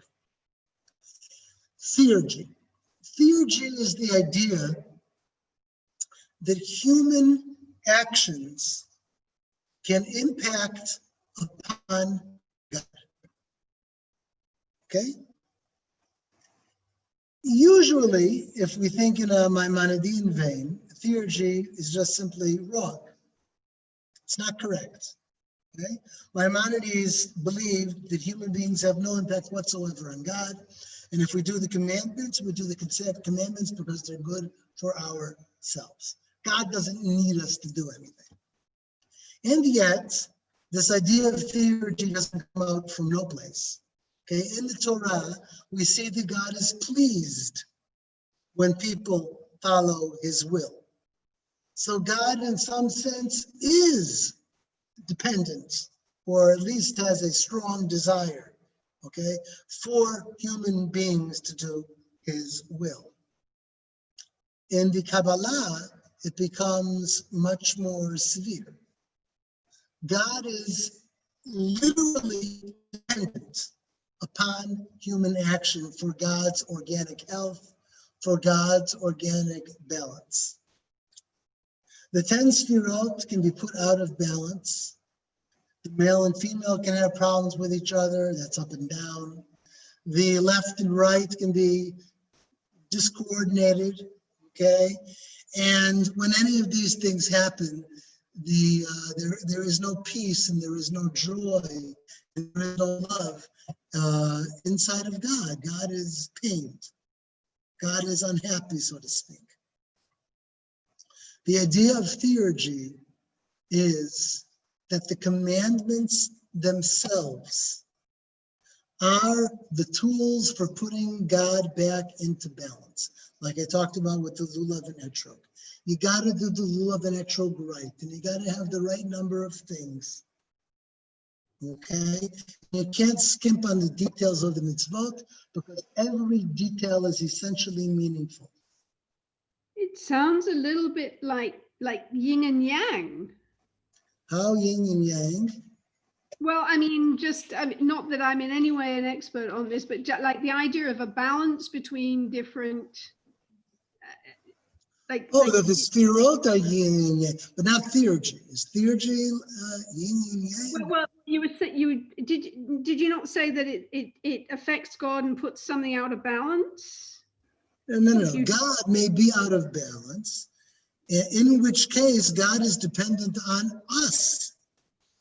Theurgy. Theurgy is the idea that human actions can impact upon God. Okay? Usually, if we think in a Maimonidean vein, theurgy is just simply wrong. It's not correct. Okay? Maimonides believed that human beings have no impact whatsoever on God. And if we do the commandments, we do the commandments because they're good for ourselves. God doesn't need us to do anything. And yet, this idea of theurgy doesn't come out from no place. Okay, in the Torah, we see that God is pleased when people follow his will. So God, in some sense, is dependent, or at least has a strong desire, okay, for human beings to do his will. In the Kabbalah, it becomes much more severe. God is literally dependent upon human action for God's organic health, for God's organic balance. The 10 Sefirot can be put out of balance. The male and female can have problems with each other, that's up and down. The left and right can be discoordinated, okay? And when any of these things happen, there is no peace and there is no joy, and there is no love inside of God. God is pained. God is unhappy, so to speak. The idea of theurgy is that the commandments themselves are the tools for putting God back into balance. Like I talked about with the lulav and etrog. You got to do the lulav and etrog right, and you got to have the right number of things. Okay? You can't skimp on the details of the mitzvot because every detail is essentially meaningful. It sounds a little bit like yin and yang. How yin and yang? Well, I mean, not that I'm in any way an expert on this, but like the idea of a balance between different, the Sefirot are yin and yang, but not theurgy. Is theurgy yin and yang? Well, did you not say that it affects God and puts something out of balance? No. God may be out of balance, in which case God is dependent on us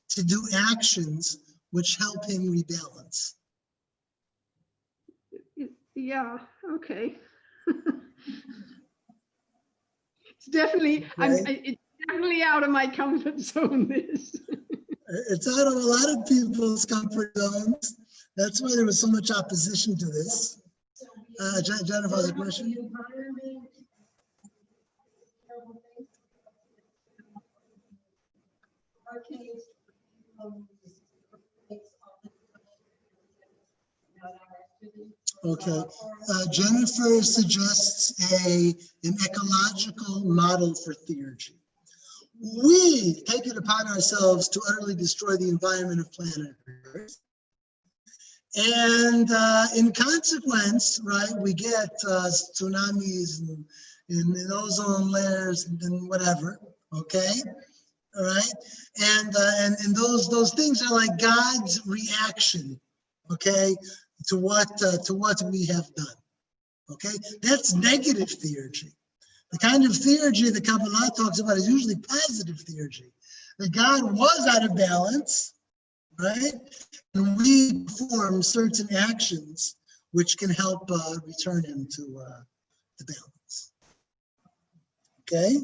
to do actions which help him rebalance. Yeah, okay. It's definitely, okay. It's definitely out of my comfort zone, this. It's out of a lot of people's comfort zones. That's why there was so much opposition to this. Jennifer has a question. Okay. Jennifer suggests an ecological model for theurgy. We take it upon ourselves to utterly destroy the environment of planet Earth. And in consequence, right, we get tsunamis and ozone layers and whatever, okay? All right, and those things are like God's reaction, okay, to what we have done, okay. That's negative theurgy. The kind of theurgy the Kabbalah talks about is usually positive theurgy. That God was out of balance, right, and we perform certain actions which can help return him to balance. Okay.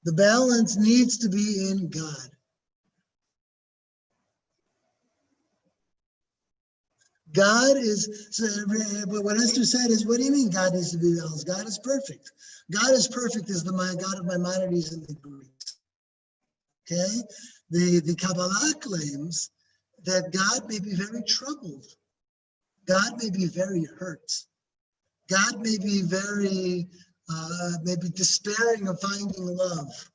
The balance needs to be in God. God is, so what Esther said is, what do you mean God needs to be balanced? God is perfect. God is perfect as the God of Maimonides and the Greeks. Okay? The Kabbalah claims that God may be very troubled. God may be very hurt. God may be very, maybe despairing of finding love.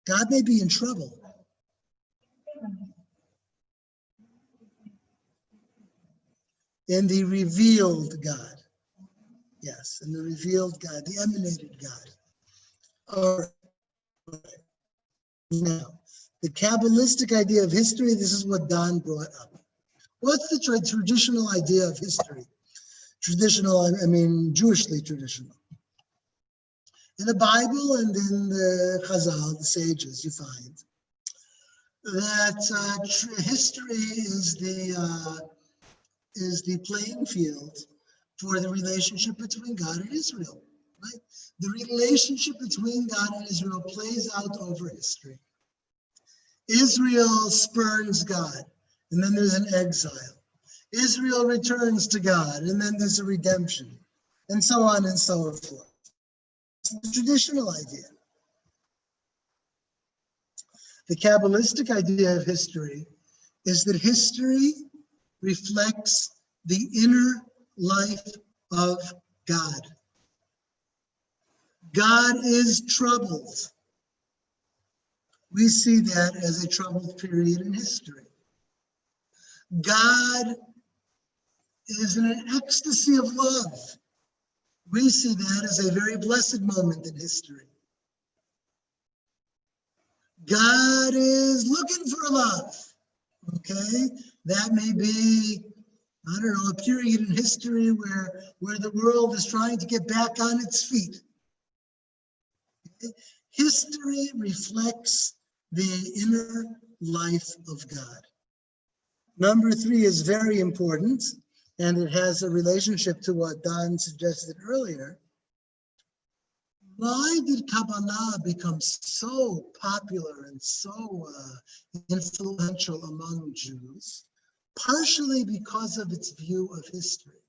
God may be in trouble. In the revealed God. Yes, in the revealed God, the emanated God. All right. Now, the Kabbalistic idea of history, this is what Don brought up. What's the traditional idea of history? Traditional, I mean, Jewishly traditional. In the Bible and in the Chazal, the sages, you find that history is the playing field for the relationship between God and Israel, right? The relationship between God and Israel plays out over history. Israel spurns God, and then there's an exile. Israel returns to God, and then there's a redemption, and so on and so forth. It's the traditional idea. The Kabbalistic idea of history is that history reflects the inner life of God. God is troubled. We see that as a troubled period in history. God is in an ecstasy of love. We see that as a very blessed moment in history. God is looking for love. Okay? That may be, I don't know, a period in history where the world is trying to get back on its feet. Okay? History reflects the inner life of God. Number 3 is very important, and it has a relationship to what Don suggested earlier. Why did Kabbalah become so popular and so influential among Jews? Partially because of its view of history.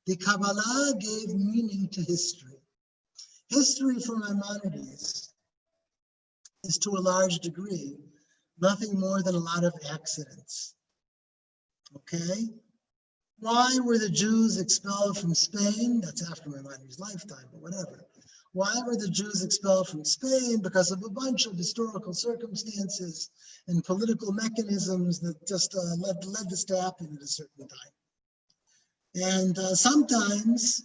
The Kabbalah gave meaning to history. History for Maimonides is to a large degree nothing more than a lot of accidents. Okay? Why were the Jews expelled from Spain? That's after Maimonides' lifetime, but whatever. Why were the Jews expelled from Spain? Because of a bunch of historical circumstances and political mechanisms that just led this to happen at a certain time. And sometimes,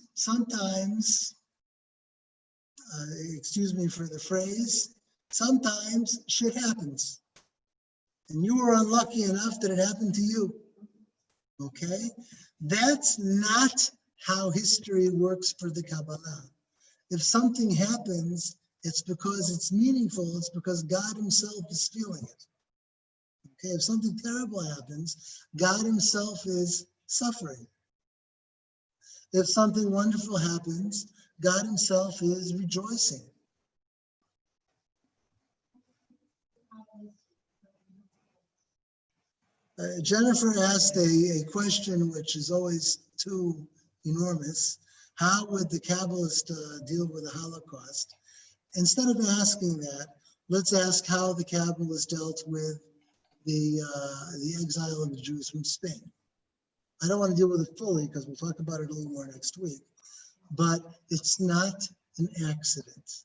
excuse me for the phrase, sometimes shit happens. And you were unlucky enough that it happened to you. Okay? That's not how history works for the Kabbalah. If something happens, it's because it's meaningful. It's because God himself is feeling it. Okay, if something terrible happens, God himself is suffering. If something wonderful happens, God himself is rejoicing. Jennifer asked a question which is always too enormous. How would the Kabbalist deal with the Holocaust? Instead of asking that, let's ask how the Kabbalists dealt with the exile of the Jews from Spain. I don't want to deal with it fully because we'll talk about it a little more next week. But it's not an accident.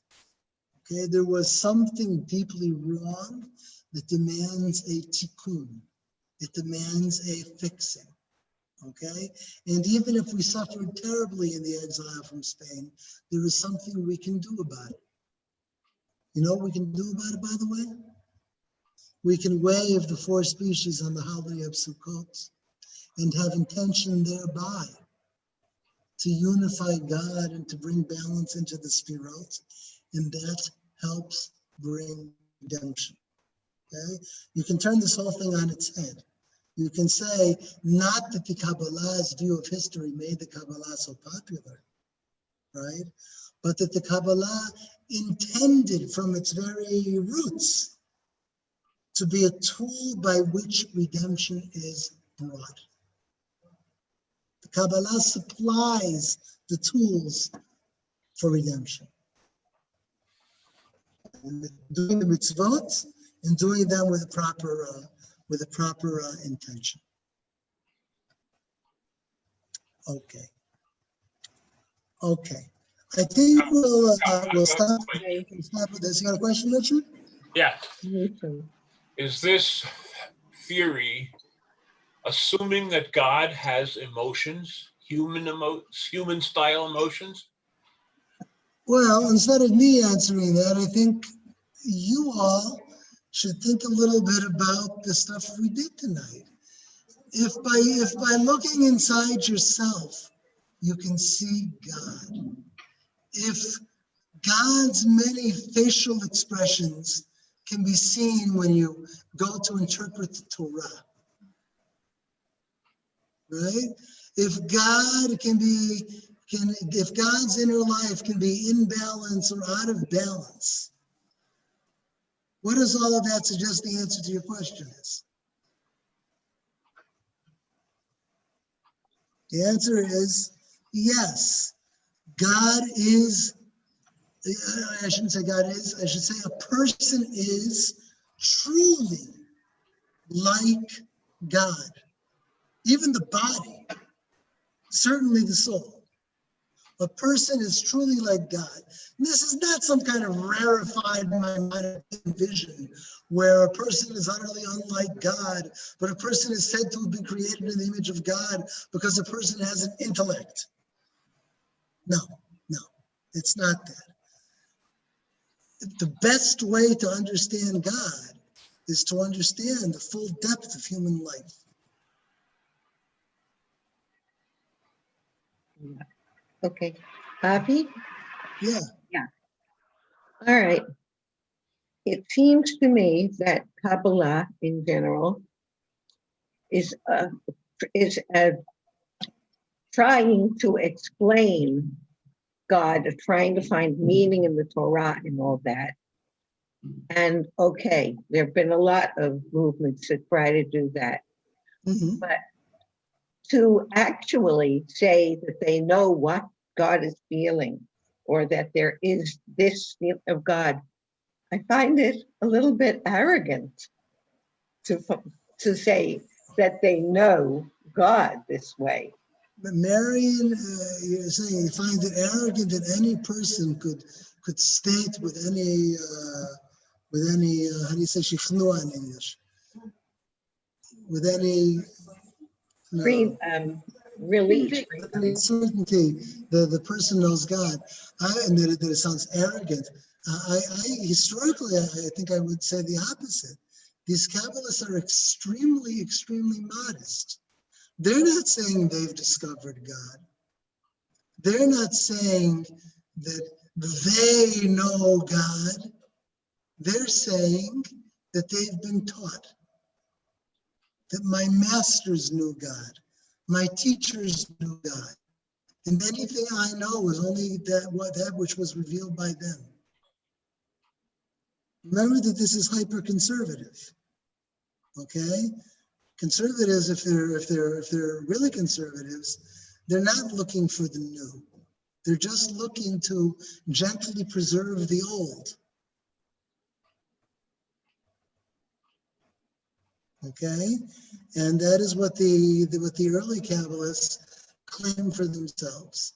Okay, there was something deeply wrong that demands a tikkun. It demands a fixing. Okay, and even if we suffered terribly in the exile from Spain, there is something we can do about it. You know what we can do about it, by the way? We can waive the 4 species on the holiday of Sukkot and have intention thereby to unify God and to bring balance into the Sfirot, and that helps bring redemption. Okay, you can turn this whole thing on its head. You can say, not that the Kabbalah's view of history made the Kabbalah so popular. right? But that the Kabbalah intended from its very roots to be a tool by which redemption is brought. The Kabbalah supplies the tools for redemption. And doing the mitzvot and doing them with a proper intention. Okay. I think we'll stop with this. You got a question, Richard? Yeah. Nissim. Is this theory assuming that God has emotions, human style emotions? Well, instead of me answering that, I think you all should think a little bit about the stuff we did tonight. If by looking inside yourself, you can see God. If God's many facial expressions can be seen when you go to interpret the Torah, right? If God's inner life can be in balance or out of balance, what does all of that suggest the answer to your question is? The answer is yes. God is, I shouldn't say God is, I should say a person is truly like God. Even the body, certainly the soul. A person is truly like God. And this is not some kind of rarefied vision where a person is utterly unlike God, but a person is said to have been created in the image of God because a person has an intellect. No, it's not that. The best way to understand God is to understand the full depth of human life. Okay. Bobby? Yeah. All right. It seems to me that Kabbalah in general is trying to explain God, trying to find meaning in the Torah and all that. And okay, there have been a lot of movements that try to do that. Mm-hmm. But to actually say that they know what God is feeling, or that there is this feeling of God, I find it a little bit arrogant to say that they know God this way. But Marion, you're saying you find it arrogant that any person could state with any how do you say shichnua in English? With any Really certainty the person knows God, and that it sounds arrogant. Historically, I think I would say the opposite. These Kabbalists are extremely, extremely modest. They're not saying they've discovered God. They're not saying that they know God. They're saying that they've been taught, that my masters knew God, my teachers knew God, and anything I know is only that which was revealed by them. Remember that this is hyper-conservative, okay? Conservatives, if they're really conservatives, they're not looking for the new. They're just looking to gently preserve the old. Okay, and that is what the early Kabbalists claim for themselves.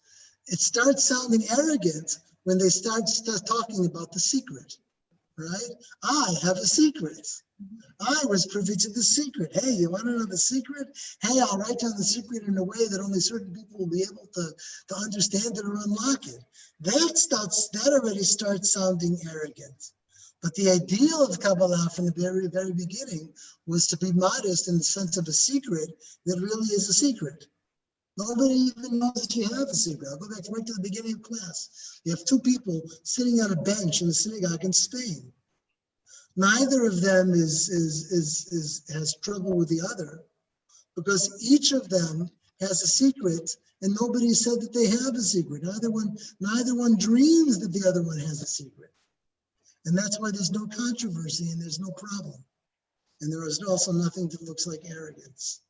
It starts sounding arrogant when they start talking about the secret, right? I have a secret. I was privy to the secret. Hey, you want to know the secret? Hey, I'll write down the secret in a way that only certain people will be able to understand it or unlock it. That already starts sounding arrogant. But the ideal of Kabbalah from the very, very beginning was to be modest in the sense of a secret that really is a secret. Nobody even knows that you have a secret. I'll go back right to the beginning of class. You have two people sitting on a bench in a synagogue in Spain. Neither of them has trouble with the other, because each of them has a secret and nobody said that they have a secret. Neither one dreams that the other one has a secret. And that's why there's no controversy and there's no problem. And there is also nothing that looks like arrogance.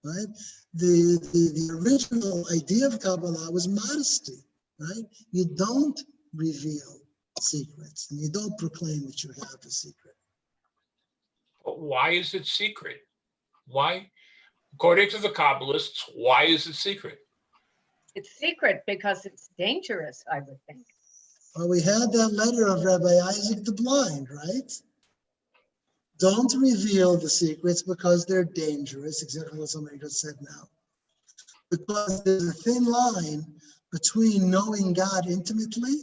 Right? The original idea of Kabbalah was modesty, right? You don't reveal secrets and you don't proclaim that you have a secret. But why is it secret? Why? According to the Kabbalists, why is it secret? It's secret because it's dangerous, I would think. Well, we had that letter of Rabbi Isaac the Blind, right? Don't reveal the secrets because they're dangerous, exactly what somebody just said now. Because there's a thin line between knowing God intimately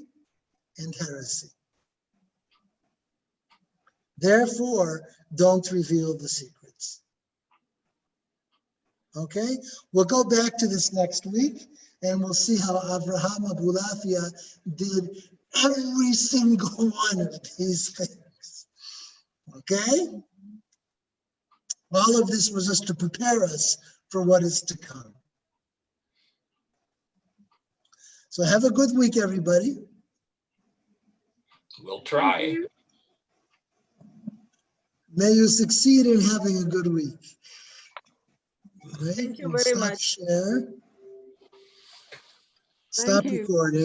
and heresy. Therefore, don't reveal the secrets. Okay? We'll go back to this next week and we'll see how Avraham Abulafia did every single one of these things. Okay? All of this was just to prepare us for what is to come. So have a good week, everybody. We'll try. May you succeed in having a good week. Right? Thank you And very stop much. share. Stop you. recording.